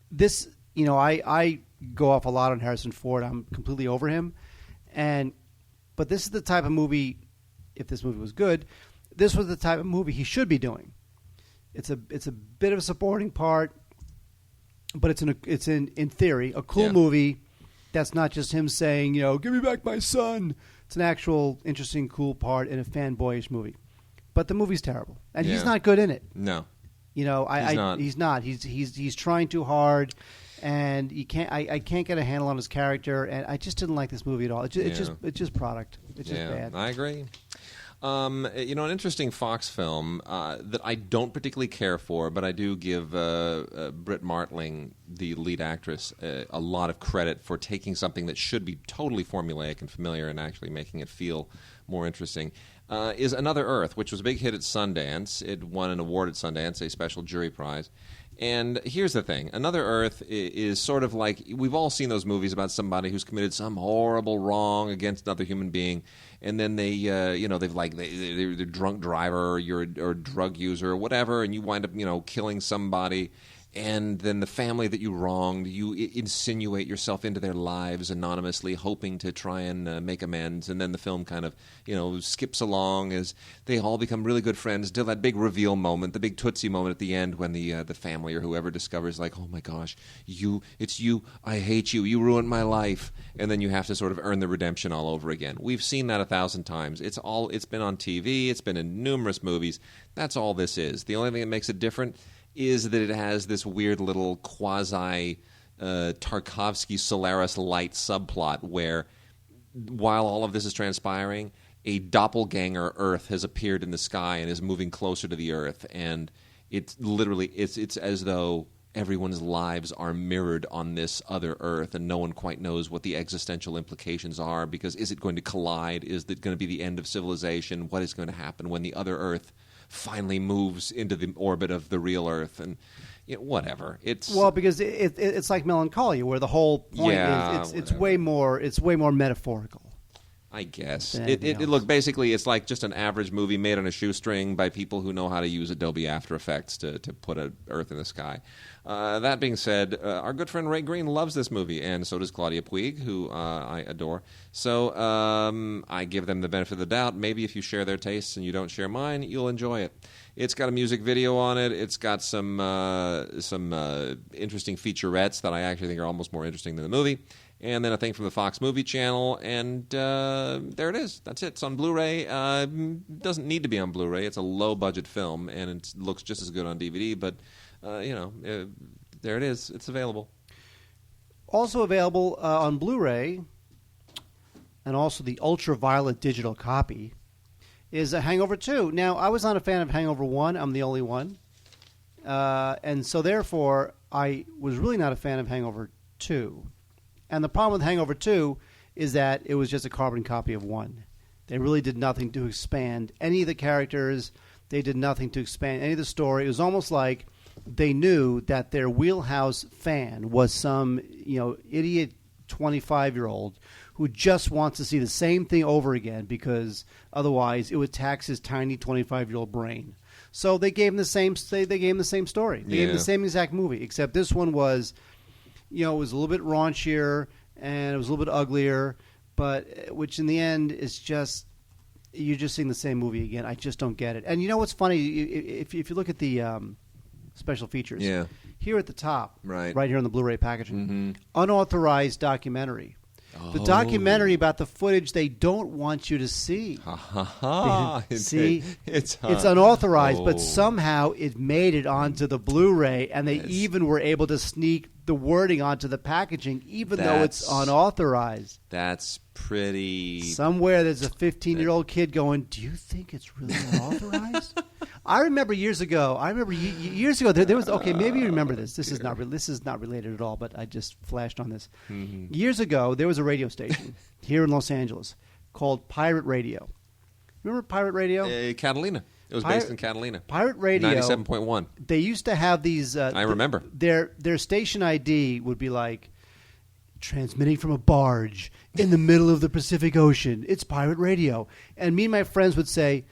This I go off a lot on Harrison Ford. I'm completely over him, but this is the type of movie. If this movie was good, this was the type of movie he should be doing. It's a bit of a supporting part, but it's in theory a cool movie. That's not just him saying, give me back my son. It's an actual interesting, cool part in a fanboyish movie. But the movie's terrible, and he's not good in it. No, he's not. He's trying too hard, and I can't get a handle on his character, and I just didn't like this movie at all. It's just product. It's just bad. I agree. An interesting Fox film that I don't particularly care for, but I do give Britt Martling, the lead actress, a lot of credit for taking something that should be totally formulaic and familiar and actually making it feel more interesting, is Another Earth, which was a big hit at Sundance. It won an award at Sundance, a special jury prize. And here's the thing. Another Earth is sort of like, we've all seen those movies about somebody who's committed some horrible wrong against another human being, and then they're a drunk driver, or you're a drug user or whatever, and you wind up, killing somebody. And then the family that you wronged, you insinuate yourself into their lives anonymously, hoping to try and make amends. And then the film kind of, skips along as they all become really good friends till that big reveal moment, the big Tootsie moment at the end when the family or whoever discovers, like, oh my gosh, it's you, I hate you, you ruined my life. And then you have to sort of earn the redemption all over again. We've seen that 1,000 times. It's been on TV, it's been in numerous movies. That's all this is. The only thing that makes it different is that it has this weird little quasi Tarkovsky Solaris light subplot where, while all of this is transpiring, a doppelganger Earth has appeared in the sky and is moving closer to the Earth, and it's literally it's as though everyone's lives are mirrored on this other Earth, and no one quite knows what the existential implications are, because is it going to collide? Is it going to be the end of civilization? What is going to happen when the other Earth finally moves into the orbit of the real Earth? And whatever. Because it's like Melancholia, where the whole point is it's way more metaphorical. I guess. Look, basically, it's like just an average movie made on a shoestring by people who know how to use Adobe After Effects to put an Earth in the sky. That being said, our good friend Ray Green loves this movie, and so does Claudia Puig, who I adore. So I give them the benefit of the doubt. Maybe if you share their tastes and you don't share mine, you'll enjoy it. It's got a music video on it. It's got some interesting featurettes that I actually think are almost more interesting than the movie. And then a thing from the Fox Movie Channel, and there it is. That's it. It's on Blu-ray. Doesn't need to be on Blu-ray. It's a low-budget film, and it looks just as good on DVD. But there it is. It's available. Also available on Blu-ray, and also the ultraviolet digital copy, is Hangover 2. Now, I was not a fan of Hangover 1. I'm the only one, and so therefore I was really not a fan of Hangover 2. And the problem with Hangover 2 is that it was just a carbon copy of 1. They really did nothing to expand any of the characters. They did nothing to expand any of the story. It was almost like they knew that their wheelhouse fan was some, idiot 25-year-old who just wants to see the same thing over again because otherwise it would tax his tiny 25-year-old brain. So they gave him the same. They gave him the same story. They gave him the same exact movie, except this one was. It was a little bit raunchier and it was a little bit uglier, but which in the end is just you're just seeing the same movie again. I just don't get it. And you know what's funny? If you look at the special features, here at the top, right here on the Blu-ray packaging, unauthorized documentary. The documentary about the footage they don't want you to see. See, it's unauthorized, but somehow it made it onto the Blu-ray, and they even were able to sneak the wording onto the packaging, even though it's unauthorized. That's pretty... Somewhere there's a 15-year-old kid going, do you think it's really unauthorized? I remember years ago, there was... Okay, maybe you remember this. This is not related at all, but I just flashed on this. Mm-hmm. Years ago, there was a radio station here in Los Angeles called Pirate Radio. Remember Pirate Radio? Catalina. It was based in Catalina. Pirate Radio. 97.1. They used to have these... I remember. Their station ID would be like, transmitting from a barge in the middle of the Pacific Ocean. It's Pirate Radio. And me and my friends would say,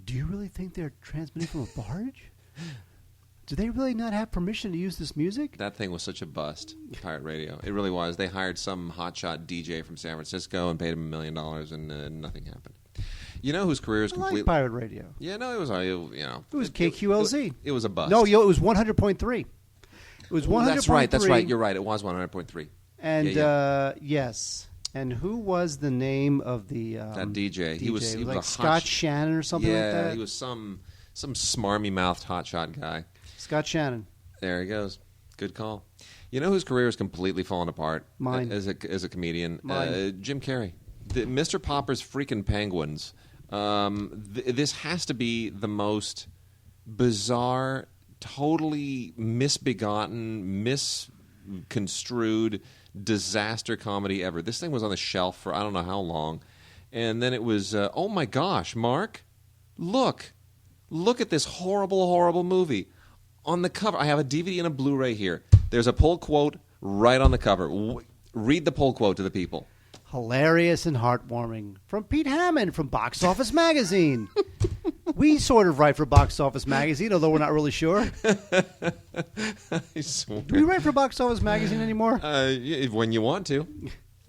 do you really think they're transmitting from a barge? Do they really not have permission to use this music? That thing was such a bust, pirate radio. It really was. They hired some hotshot DJ from San Francisco and paid him $1 million, and nothing happened. You know whose career is completely... like pirate radio. Yeah, no, it was, It was KQLZ. It was a bust. No, it was 100.3. It was 100.3. That's right. You're right. It was 100.3. And, yes. And who was the name of the... that DJ. He was like a Scott Shannon or something like that? Yeah, he was some smarmy-mouthed hotshot guy. Scott Shannon. There he goes. Good call. You know whose career is completely fallen apart? Mine. As a comedian? Mine. Jim Carrey. Mr. Popper's freaking Penguins. This has to be the most bizarre, totally misbegotten, misconstrued disaster comedy ever. This thing was on the shelf for I don't know how long. And then it was, oh my gosh, Mark, look at this horrible, horrible movie. On the cover, I have a DVD and a Blu-ray here. There's a pull quote right on the cover. Read the pull quote to the people. Hilarious and heartwarming. From Pete Hammond from Box Office Magazine. We sort of write for Box Office Magazine, although we're not really sure. I swear. Do we write for Box Office Magazine anymore? When you want to.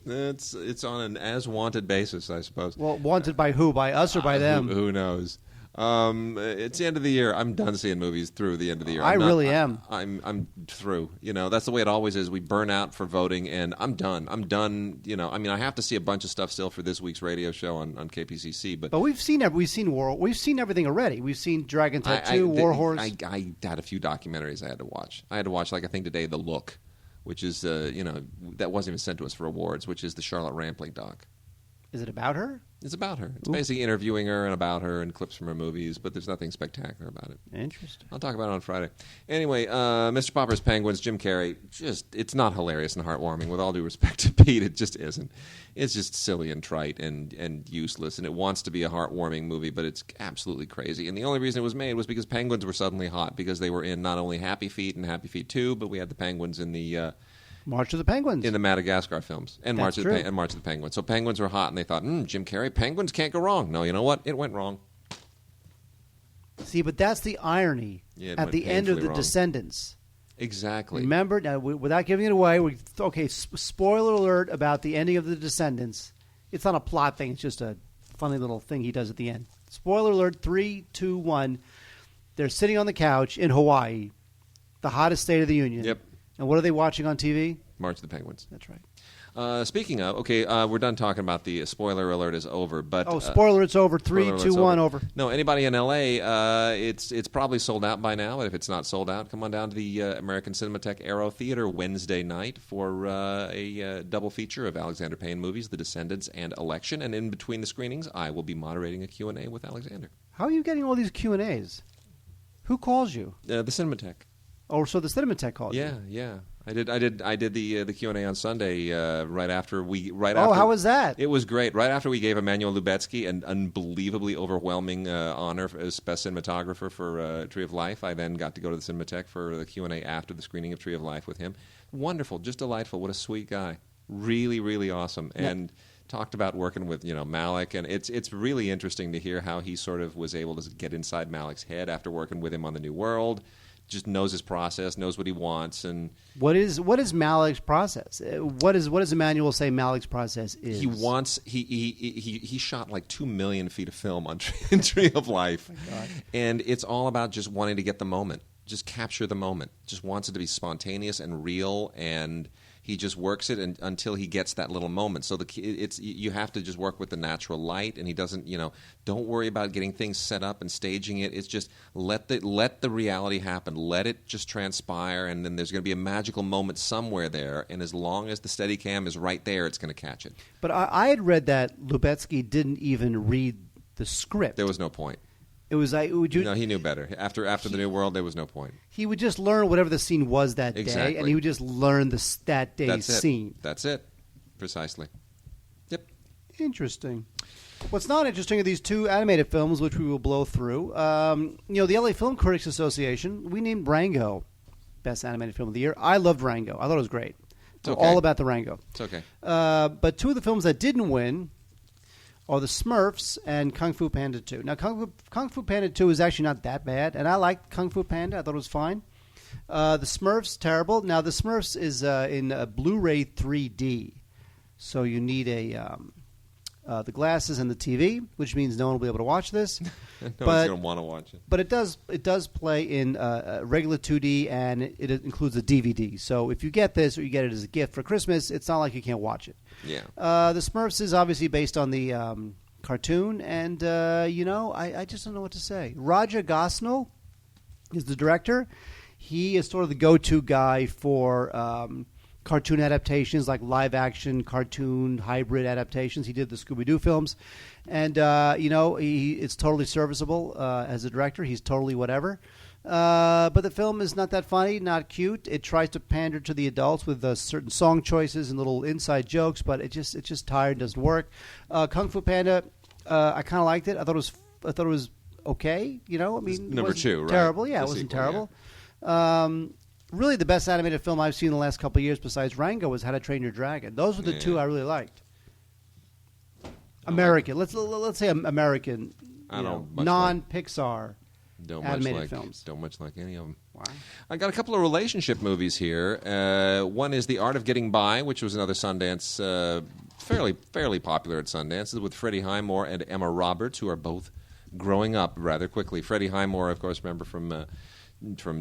It's on an as-wanted basis, I suppose. Well, wanted by who? By us or by them? Who knows? It's the end of the year. I'm done seeing movies through the end of the year. I really am. I'm through. You know, that's the way it always is. We burn out for voting, and I'm done. You know, I mean, I have to see a bunch of stuff still for this week's radio show on KPCC, but we've seen everything already. We've seen Dragon Tattoo, War Horse. I had a few documentaries I had to watch. I had to watch, like, I think today, The Look, which is that wasn't even sent to us for awards, which is the Charlotte Rampling doc. Is it about her? It's about her. It's basically interviewing her and about her and clips from her movies, but there's nothing spectacular about it. Interesting. I'll talk about it on Friday. Anyway, Mr. Popper's Penguins, Jim Carrey, it's not hilarious and heartwarming. With all due respect to Pete, it just isn't. It's just silly and trite and useless, and it wants to be a heartwarming movie, but it's absolutely crazy. And the only reason it was made was because penguins were suddenly hot, because they were in not only Happy Feet and Happy Feet 2, but we had the penguins in the... March of the Penguins. In the Madagascar films. And March of the Penguins. So penguins were hot, and they thought, Jim Carrey, penguins can't go wrong. No, you know what? It went wrong. See, but that's the irony at the end of The Descendants. Exactly. Remember, now, without giving it away, spoiler alert about the ending of The Descendants. It's not a plot thing. It's just a funny little thing he does at the end. Spoiler alert, 3, 2, 1. They're sitting on the couch in Hawaii, the hottest state of the Union. Yep. And what are they watching on TV? March of the Penguins. That's right. Speaking of, we're done talking about the spoiler alert is over. But spoiler, it's over. 3, 2, 1, over. No, anybody in L.A., it's probably sold out by now. But if it's not sold out, come on down to the American Cinematheque Aero Theater Wednesday night for a double feature of Alexander Payne movies, The Descendants and Election. And in between the screenings, I will be moderating a Q&A with Alexander. How are you getting all these Q&As? Who calls you? The Cinematheque. Oh, so the Cinematheque called you? Yeah. I did the Q&A on Sunday right after. How was that? It was great. Right after we gave Emmanuel Lubetsky an unbelievably overwhelming honor as best cinematographer for Tree of Life, I then got to go to the Cinematheque for the Q&A after the screening of Tree of Life with him. Wonderful, just delightful. What a sweet guy. Really, really awesome. Yeah. And talked about working with Malick, and it's really interesting to hear how he sort of was able to get inside Malick's head after working with him on The New World. Just knows his process, knows what he wants, and what is Malick's process? What does Emmanuel say Malick's process is? He shot like 2 million feet of film on Tree of Life, and it's all about just wanting to get the moment, just capture the moment, just wants it to be spontaneous and real, and he just works it until he gets that little moment. So you have to just work with the natural light, and he doesn't, don't worry about getting things set up and staging it. It's just let the reality happen. Let it just transpire, and then there's going to be a magical moment somewhere there, and as long as the Steadicam is right there, it's going to catch it. But I had read that Lubetsky didn't even read the script. There was no point. It was like no, he knew better. After The New World, there was no point. He would just learn whatever the scene was that day, and he would just learn that day's scene. That's it, precisely. Yep. Interesting. What's not interesting are these two animated films, which we will blow through. The LA Film Critics Association, we named Rango Best Animated Film of the Year. I loved Rango. I thought it was great. It's okay. All about the Rango. It's okay. But two of the films that didn't win are The Smurfs and Kung Fu Panda 2. Now, Kung Fu Panda 2 is actually not that bad, and I liked Kung Fu Panda. I thought it was fine. The Smurfs, terrible. Now, The Smurfs is in Blu-ray 3D, so you need the glasses and the TV, which means no one will be able to watch this. No one's going to want to watch it. But it does play in regular 2D, and it includes a DVD. So if you get this or you get it as a gift for Christmas, it's not like you can't watch it. Yeah. The Smurfs is obviously based on the cartoon, and I just don't know what to say. Roger Gosnell is the director. He is sort of the go-to guy for cartoon adaptations, like live-action cartoon hybrid adaptations. He did the Scooby-Doo films, and it's totally serviceable as a director. He's totally whatever. But the film is not that funny, not cute. It tries to pander to the adults with certain song choices and little inside jokes, but it's just tired, doesn't work. Kung Fu Panda, I kind of liked it. I thought it was okay. Number 2, right? Terrible. Yeah, The it wasn't sequel, terrible. Yeah. Really, the best animated film I've seen in the last couple of years, besides Rango, was How to Train Your Dragon. Those were the two I really liked. American. Let's say American. Non-Pixar animated films. Don't much like any of them. Wow. I got a couple of relationship movies here. One is The Art of Getting By, which was another Sundance, fairly popular at Sundance. This is with Freddie Highmore and Emma Roberts, who are both growing up rather quickly. Freddie Highmore, of course, remember from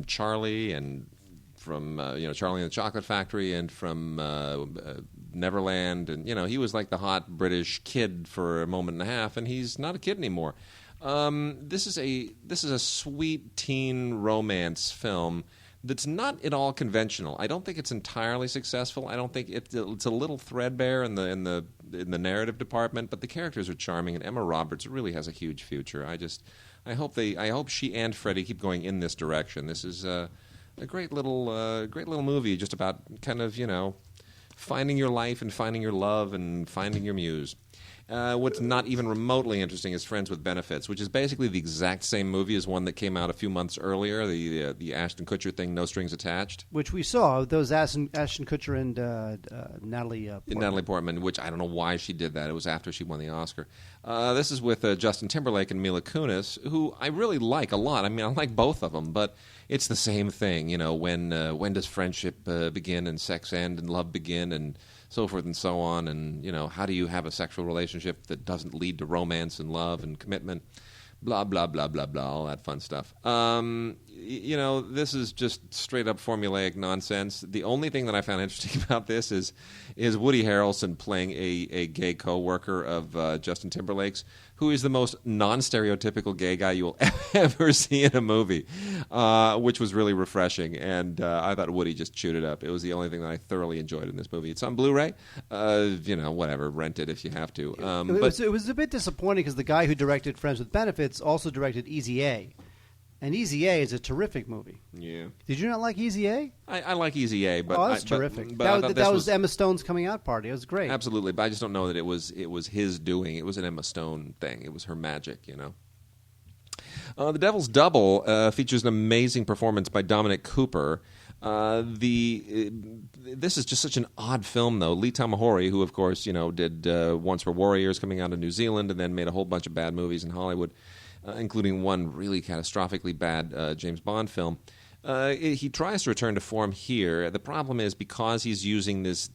Charlie and from Charlie and the Chocolate Factory and from Neverland, and he was like the hot British kid for a moment and a half, and he's not a kid anymore. This is a sweet teen romance film that's not at all conventional. I don't think it's entirely successful. I don't think it's a little threadbare in the narrative department, but the characters are charming, and Emma Roberts really has a huge future. I hope she and Freddie keep going in this direction. This is a great little movie, just about kind of finding your life and finding your love and finding your muse. What's not even remotely interesting is Friends with Benefits, which is basically the exact same movie as one that came out a few months earlier, the Ashton Kutcher thing, No Strings Attached. Which we saw, those Ashton Kutcher and Natalie Portman. Natalie Portman, which I don't know why she did that. It was after she won the Oscar. This is with Justin Timberlake and Mila Kunis, who I really like a lot. I mean, I like both of them, but it's the same thing. When does friendship begin and sex end and love begin and so forth and so on, and how do you have a sexual relationship that doesn't lead to romance and love and commitment, blah blah blah blah blah, all that fun stuff. This is just straight up formulaic nonsense. The only thing that I found interesting about this is Woody Harrelson playing a gay co-worker of Justin Timberlake's, who is the most non-stereotypical gay guy you'll ever see in a movie, which was really refreshing. And I thought Woody just chewed it up. It was the only thing that I thoroughly enjoyed in this movie. It's on Blu-ray. Whatever, rent it if you have to. It was a bit disappointing because the guy who directed Friends with Benefits also directed Easy A. And Easy A is a terrific movie. Yeah. Did you not like Easy A? I like Easy A, but that's terrific. But that was Emma Stone's coming out party. It was great. Absolutely, but I just don't know that it was his doing. It was an Emma Stone thing. It was her magic, The Devil's Double features an amazing performance by Dominic Cooper. This is just such an odd film, though. Lee Tamahori, who of course did Once Were Warriors, coming out of New Zealand, and then made a whole bunch of bad movies in Hollywood, including one really catastrophically bad James Bond film. He tries to return to form here. The problem is because he's using this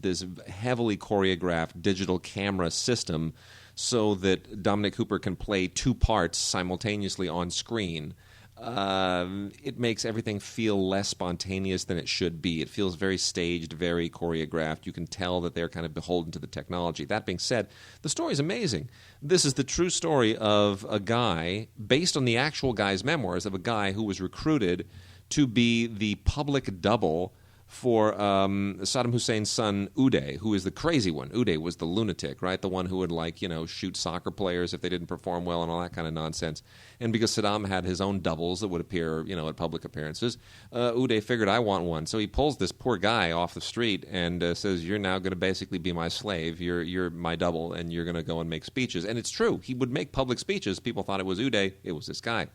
heavily choreographed digital camera system so that Dominic Cooper can play two parts simultaneously on screen. It makes everything feel less spontaneous than it should be. It feels very staged, very choreographed. You can tell that they're kind of beholden to the technology. That being said, the story is amazing. This is the true story of a guy, based on the actual guy's memoirs, of a guy who was recruited to be the public double for Saddam Hussein's son Uday, who is the crazy one. Uday was the lunatic, right? The one who would shoot soccer players if they didn't perform well and all that kind of nonsense. And because Saddam had his own doubles that would appear, at public appearances, Uday figured, I want one. So he pulls this poor guy off the street and says, you're now going to basically be my slave. You're my double, and you're going to go and make speeches. And it's true. He would make public speeches. People thought it was Uday. It was this guy.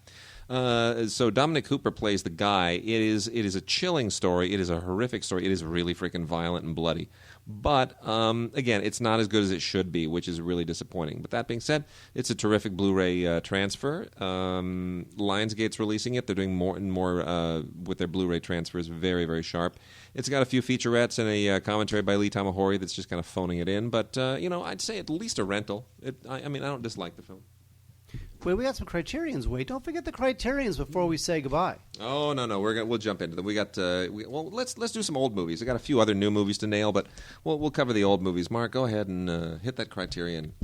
So Dominic Cooper plays the guy. It is a chilling story. It is a horrific story. It is really freaking violent and bloody. But, again, it's not as good as it should be, which is really disappointing. But that being said, it's a terrific Blu-ray transfer. Lionsgate's releasing it. They're doing more and more with their Blu-ray transfers. Very, very sharp. It's got a few featurettes and a commentary by Lee Tamahori that's just kind of phoning it in. But, I'd say at least a rental. I don't dislike the film. Wait, we got some Criterions. Wait, don't forget the Criterions before we say goodbye. Oh no, we'll jump into them. We got let's do some old movies. I got a few other new movies to nail, but we'll cover the old movies. Mark, go ahead and hit that Criterion.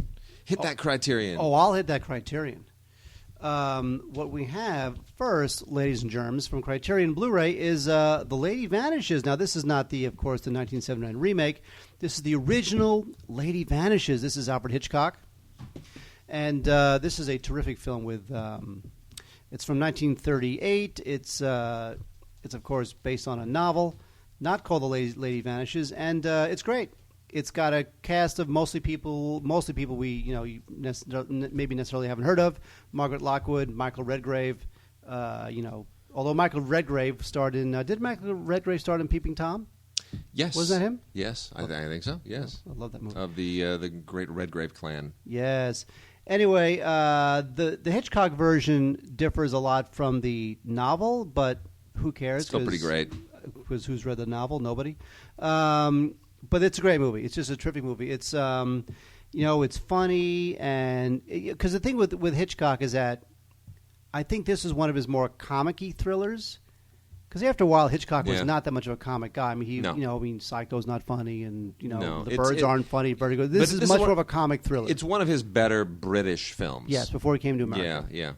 That Criterion. Oh, I'll hit that Criterion. What we have first, ladies and germs, from Criterion Blu-ray is The Lady Vanishes. Now, this is not of course, the 1979 remake. This is the original Lady Vanishes. This is Alfred Hitchcock. And this is a terrific film with, it's from 1938. It's of course based on a novel, not called The Lady Vanishes, and it's great. It's got a cast of mostly people we maybe necessarily haven't heard of. Margaret Lockwood, Michael Redgrave, although Michael Redgrave starred in, did Michael Redgrave start in Peeping Tom? Yes. Was that him? Yes, I think so. Yes, I love that movie. Of the great Redgrave clan. Yes. Anyway, the Hitchcock version differs a lot from the novel, but who cares? It's still pretty great. Because who's read the novel? Nobody. But it's a great movie. It's just a terrific movie. It's it's funny, and because the thing with Hitchcock is that I think this is one of his more comic-y thrillers. Because after a while, Hitchcock was not that much of a comic guy. I mean, Psycho's not funny, and the birds aren't funny. Vertigo. This is much more of a comic thriller. It's one of his better British films. Yes, before he came to America. Yeah.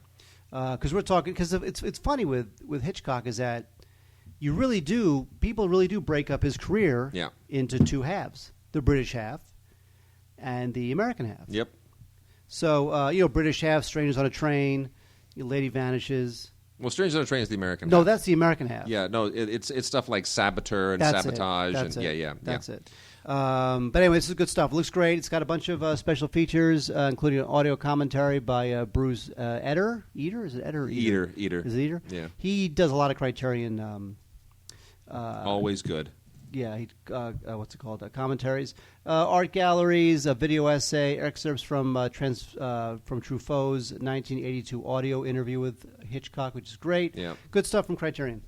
Because we're talking. Because it's funny with Hitchcock is that people really do break up his career into two halves: the British half and the American half. Yep. So British half, Strangers on a Train, Lady Vanishes. Well, Strangers on a Train is the American half. No, that's the American half. Yeah, no, it's stuff like Saboteur and Sabotage. That's it. Yeah. That's it. But anyway, this is good stuff. It looks great. It's got a bunch of special features, including an audio commentary by Bruce Eder. Is it Eder? Eder. Is it Eder? Yeah. He does a lot of Criterion. Always good. Yeah, what's it called? Commentaries, art galleries, a video essay, excerpts from Truffaut's 1982 audio interview with Hitchcock, which is great. Yeah. Good stuff from Criterion.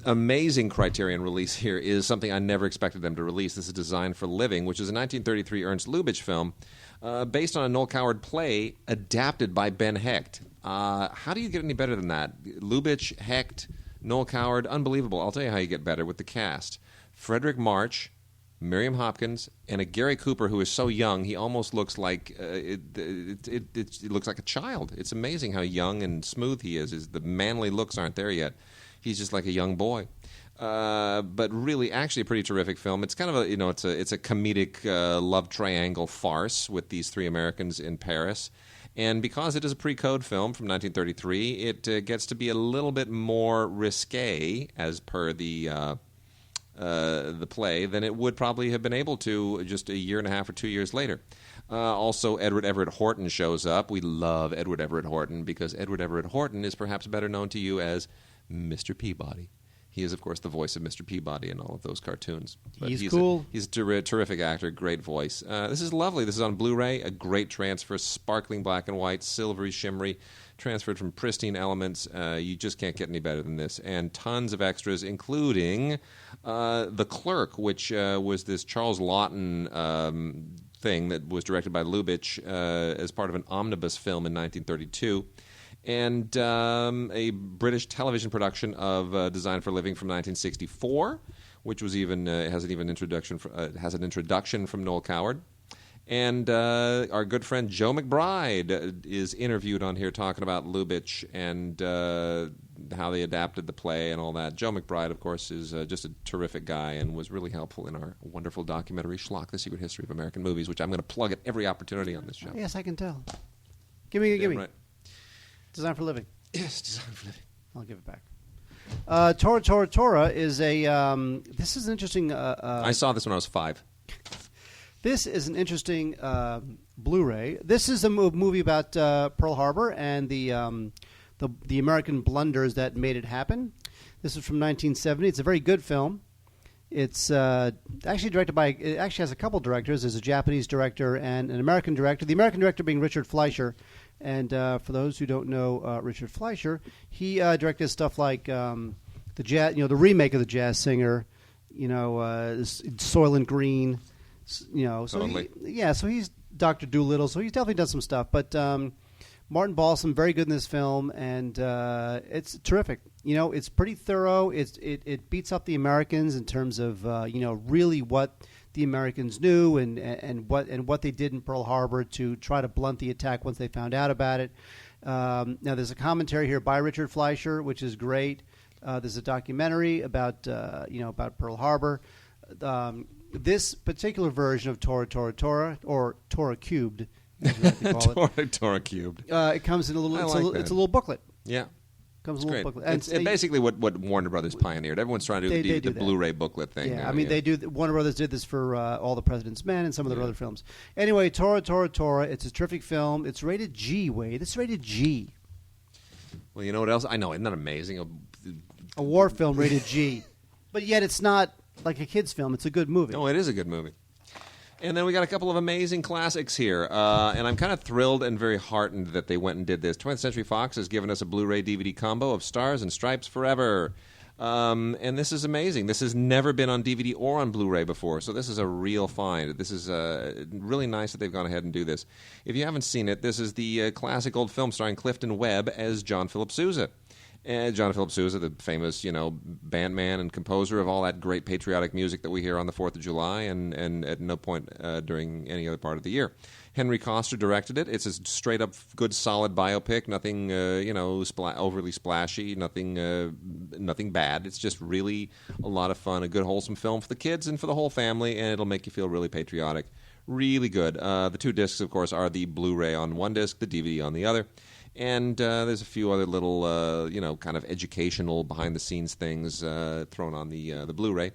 Amazing Criterion release here is something I never expected them to release. This is Design for Living, which is a 1933 Ernst Lubitsch film based on a Noel Coward play adapted by Ben Hecht. How do you get any better than that? Lubitsch, Hecht, Noel Coward, unbelievable. I'll tell you how you get better with the cast. Frederick March, Miriam Hopkins, and a Gary Cooper who is so young he almost looks like it looks like a child. It's amazing how young and smooth he is. The manly looks aren't there yet. He's just like a young boy. But really, actually, a pretty terrific film. It's kind of it's a comedic love triangle farce with these three Americans in Paris. And because it is a pre-code film from 1933, it gets to be a little bit more risque, as per the play, than it would probably have been able to just a year and a half or 2 years later. Also, Edward Everett Horton shows up. We love Edward Everett Horton because Edward Everett Horton is perhaps better known to you as Mr. Peabody. He is, of course, the voice of Mr. Peabody in all of those cartoons. But he's cool. He's a terrific actor, great voice. This is lovely. This is on Blu-ray, a great transfer, sparkling black and white, silvery, shimmery, transferred from pristine elements. You just can't get any better than this. And tons of extras, including The Clerk, which was this Charles Laughton thing that was directed by Lubitsch as part of an omnibus film in 1932. And a British television production of Design for Living from 1964, which was has an introduction from Noel Coward. And our good friend Joe McBride is interviewed on here talking about Lubitsch and how they adapted the play and all that. Joe McBride, of course, is just a terrific guy and was really helpful in our wonderful documentary Schlock: The Secret History of American Movies, which I'm going to plug at every opportunity on this show. Yes, I can tell. Give me. Right. Design for Living. Yes, Design for Living. I'll give it back. Tora is a. This is an interesting. I saw this when I was 5. This is an interesting Blu-ray. This is a movie about Pearl Harbor and the American blunders that made it happen. This is from 1970. It's a very good film. It's actually directed by. It actually has a couple directors. There's a Japanese director and an American director. The American director being Richard Fleischer. And for those who don't know Richard Fleischer, he directed stuff like the jazz, the remake of The Jazz Singer, Soylent Green, So Totally. so he's Dr. Dolittle. So he's definitely done some stuff. But Martin Balsam, very good in this film, and it's terrific. It's pretty thorough. It beats up the Americans in terms of really what the Americans knew and what they did in Pearl Harbor to try to blunt the attack once they found out about it. Now there's a commentary here by Richard Fleischer, which is great. There's a documentary about Pearl Harbor. This particular version of Tora or Tora Cubed, as we like to call it. Tora Cubed. It comes in a little. It's a little booklet. Yeah. Comes It's a little great. booklet. It's basically what Warner Brothers pioneered. Everyone's trying to do the Blu-ray booklet thing. Yeah, now, I mean, they do. Warner Brothers did this for All the President's Men and some of their other films. Anyway, Tora. It's a terrific film. It's rated G, Wade. It's rated G. Well, you know what else? I know. Isn't that amazing? A war film rated G. But yet it's not like a kid's film. It's a good movie. Oh, it is a good movie. And then we got a couple of amazing classics here. And I'm kind of thrilled and very heartened that they went and did this. 20th Century Fox has given us a Blu-ray DVD combo of Stars and Stripes Forever. And this is amazing. This has never been on DVD or on Blu-ray before, so this is a real find. This is really nice that they've gone ahead and do this. If you haven't seen it, this is the classic old film starring Clifton Webb as John Philip Sousa. John Philip Sousa, the famous, bandman and composer of all that great patriotic music that we hear on the 4th of July and at no point during any other part of the year. Henry Coster directed it. It's a straight-up good, solid biopic. Nothing, overly splashy. Nothing bad. It's just really a lot of fun. A good, wholesome film for the kids and for the whole family, and it'll make you feel really patriotic. Really good. The two discs, of course, are the Blu-ray on one disc, the DVD on the other. And there's a few other little, kind of educational behind-the-scenes things thrown on the Blu-ray.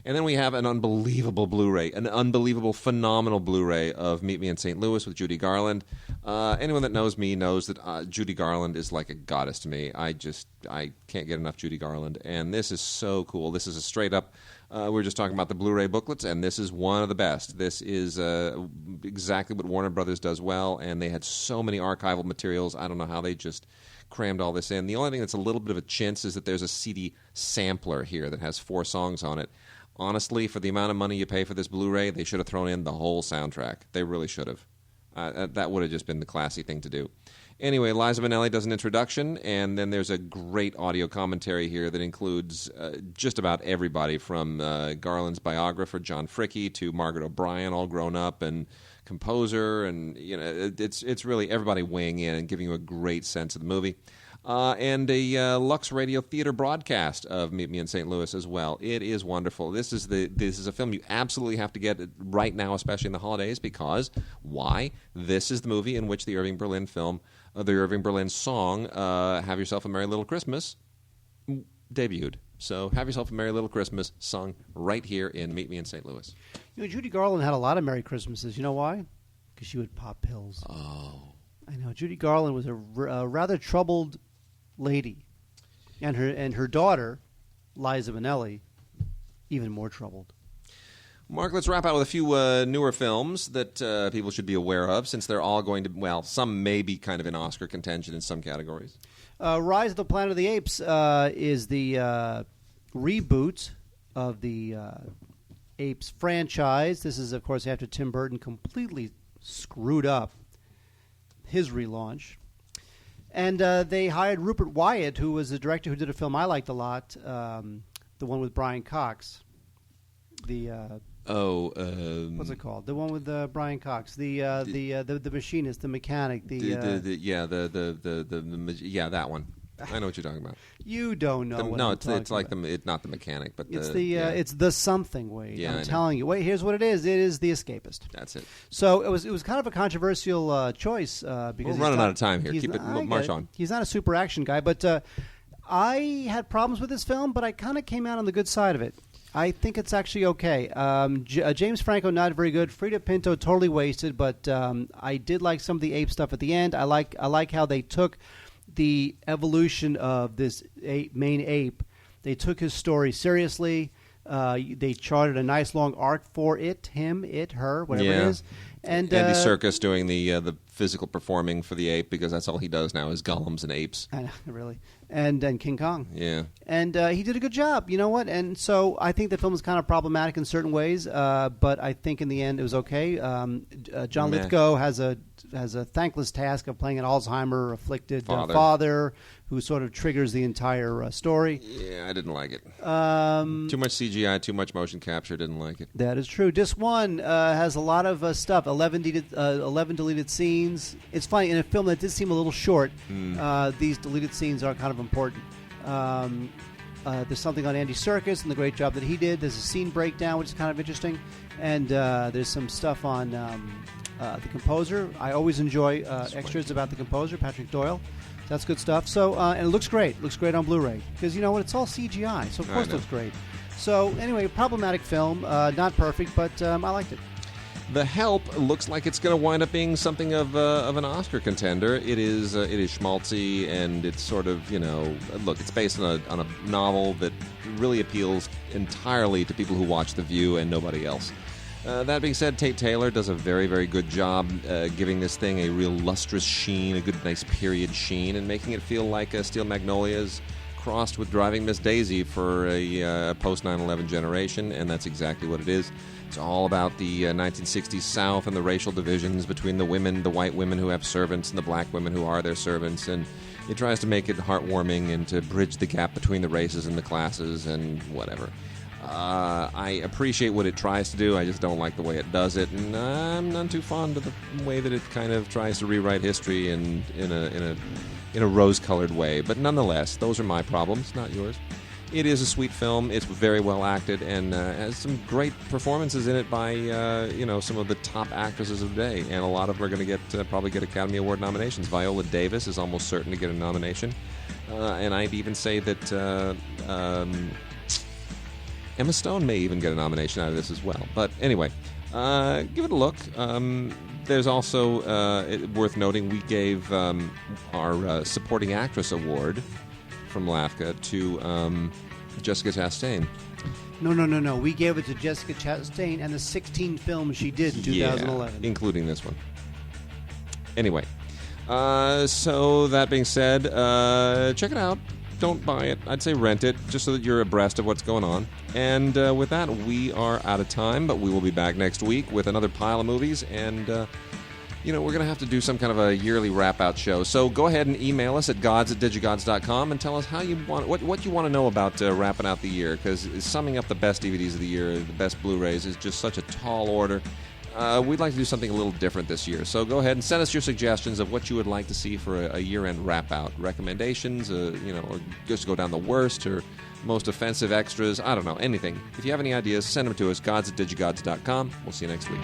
And then we have an unbelievable Blu-ray, an unbelievable, phenomenal Blu-ray of Meet Me in St. Louis with Judy Garland. Anyone that knows me knows that Judy Garland is like a goddess to me. I can't get enough Judy Garland. And this is so cool. This is a straight-up... we were just talking about the Blu-ray booklets, and this is one of the best. This is exactly what Warner Brothers does well, and they had so many archival materials. I don't know how they just crammed all this in. The only thing that's a little bit of a chintz is that there's a CD sampler here that has 4 songs on it. Honestly, for the amount of money you pay for this Blu-ray, they should have thrown in the whole soundtrack. They really should have. That would have just been the classy thing to do. Anyway, Liza Minnelli does an introduction, and then there's a great audio commentary here that includes just about everybody from Garland's biographer, John Fricke, to Margaret O'Brien, all grown up, and composer, and it's really everybody weighing in and giving you a great sense of the movie. And a Lux Radio Theater broadcast of Meet Me in St. Louis as well. It is wonderful. This is a film you absolutely have to get right now, especially in the holidays, because why? This is the movie in which the Irving Berlin song "Have Yourself a Merry Little Christmas" debuted. So, "Have Yourself a Merry Little Christmas" sung right here in Meet Me in St. Louis. Judy Garland had a lot of Merry Christmases. You know why? Because she would pop pills. Oh. I know. Judy Garland was a rather troubled lady, and her daughter, Liza Minnelli, even more troubled. Mark, let's wrap out with a few newer films that people should be aware of, since they're all going to, well, some may be kind of in Oscar contention in some categories. Rise of the Planet of the Apes is the reboot of the Apes franchise. This is, of course, after Tim Burton completely screwed up his relaunch. And they hired Rupert Wyatt, who was the director who did a film I liked a lot, the one with Brian Cox. What's it called? The one with Brian Cox, the machinist, the mechanic, that one. I know what you're talking about. You don't know. It's not the mechanic, but it's the something. Wade. Yeah, I'm telling you. Wait, here's what it is. It is The Escapist. That's it. So it was kind of a controversial choice because we're running out of time here. Keep it march on. He's not a super action guy, but I had problems with this film, but I kind of came out on the good side of it. I think it's actually okay. James Franco, not very good. Frida Pinto, totally wasted. But I did like some of the ape stuff at the end. I like how they took the evolution of this main ape. They took his story seriously. They charted a nice long arc for it, him, it, her, whatever it is. And Andy Serkis doing the physical performing for the ape, because that's all he does now is golems and apes. I know, really. And King Kong. Yeah. And he did a good job, you know what? And so I think the film is kind of problematic in certain ways, but I think in the end it was okay. John Lithgow has a thankless task of playing an Alzheimer-afflicted father who sort of triggers the entire story. Yeah, I didn't like it. Too much CGI, too much motion capture. Didn't like it. That is true. Disc 1 has a lot of stuff, 11 deleted scenes. It's funny, in a film that did seem a little short, these deleted scenes are kind of important. There's something on Andy Serkis and the great job that he did. There's a scene breakdown, which is kind of interesting. And there's some stuff on the composer. I always enjoy extras about the composer, Patrick Doyle. That's good stuff. So, and it looks great. Looks great on Blu-ray. Because, you know what, it's all CGI, so of course it looks great. So, anyway, problematic film. Not perfect, but I liked it. The Help looks like it's going to wind up being something of an Oscar contender. It is schmaltzy, and it's sort of, look, it's based on a novel that really appeals entirely to people who watch The View and nobody else. That being said, Tate Taylor does a very, very good job giving this thing a real lustrous sheen, a good, nice period sheen, and making it feel like Steel Magnolias crossed with Driving Miss Daisy for a post-9/11 generation, and that's exactly what it is. It's all about the 1960s South and the racial divisions between the white women who have servants and the black women who are their servants, and it tries to make it heartwarming and to bridge the gap between the races and the classes and whatever. I appreciate what it tries to do. I just don't like the way it does it, and I'm not too fond of the way that it kind of tries to rewrite history in a rose-colored way. But nonetheless, those are my problems, not yours. It is a sweet film. It's very well acted and has some great performances in it by some of the top actresses of the day, and a lot of them are going to probably get Academy Award nominations. Viola Davis is almost certain to get a nomination, and I'd even say that Emma Stone may even get a nomination out of this as well. But anyway, give it a look. There's also, worth noting, we gave our Supporting Actress Award from LAFCA to Jessica Chastain. No. We gave it to Jessica Chastain and the 16 films she did in 2011. Yeah, including this one. Anyway, so that being said, check it out. Don't buy it. I'd say rent it, just so that you're abreast of what's going on. And with that, we are out of time, but we will be back next week with another pile of movies, and we're going to have to do some kind of a yearly wrap-out show. So go ahead and email us at gods@digigods.com and tell us how you want what you want to know about wrapping out the year, because summing up the best DVDs of the year, the best Blu-rays, is just such a tall order. We'd like to do something a little different this year. So go ahead and send us your suggestions of what you would like to see for a year-end wrap-out. Recommendations, or just go down the worst or most offensive extras. I don't know, anything. If you have any ideas, send them to us, gods@digigods.com. We'll see you next week.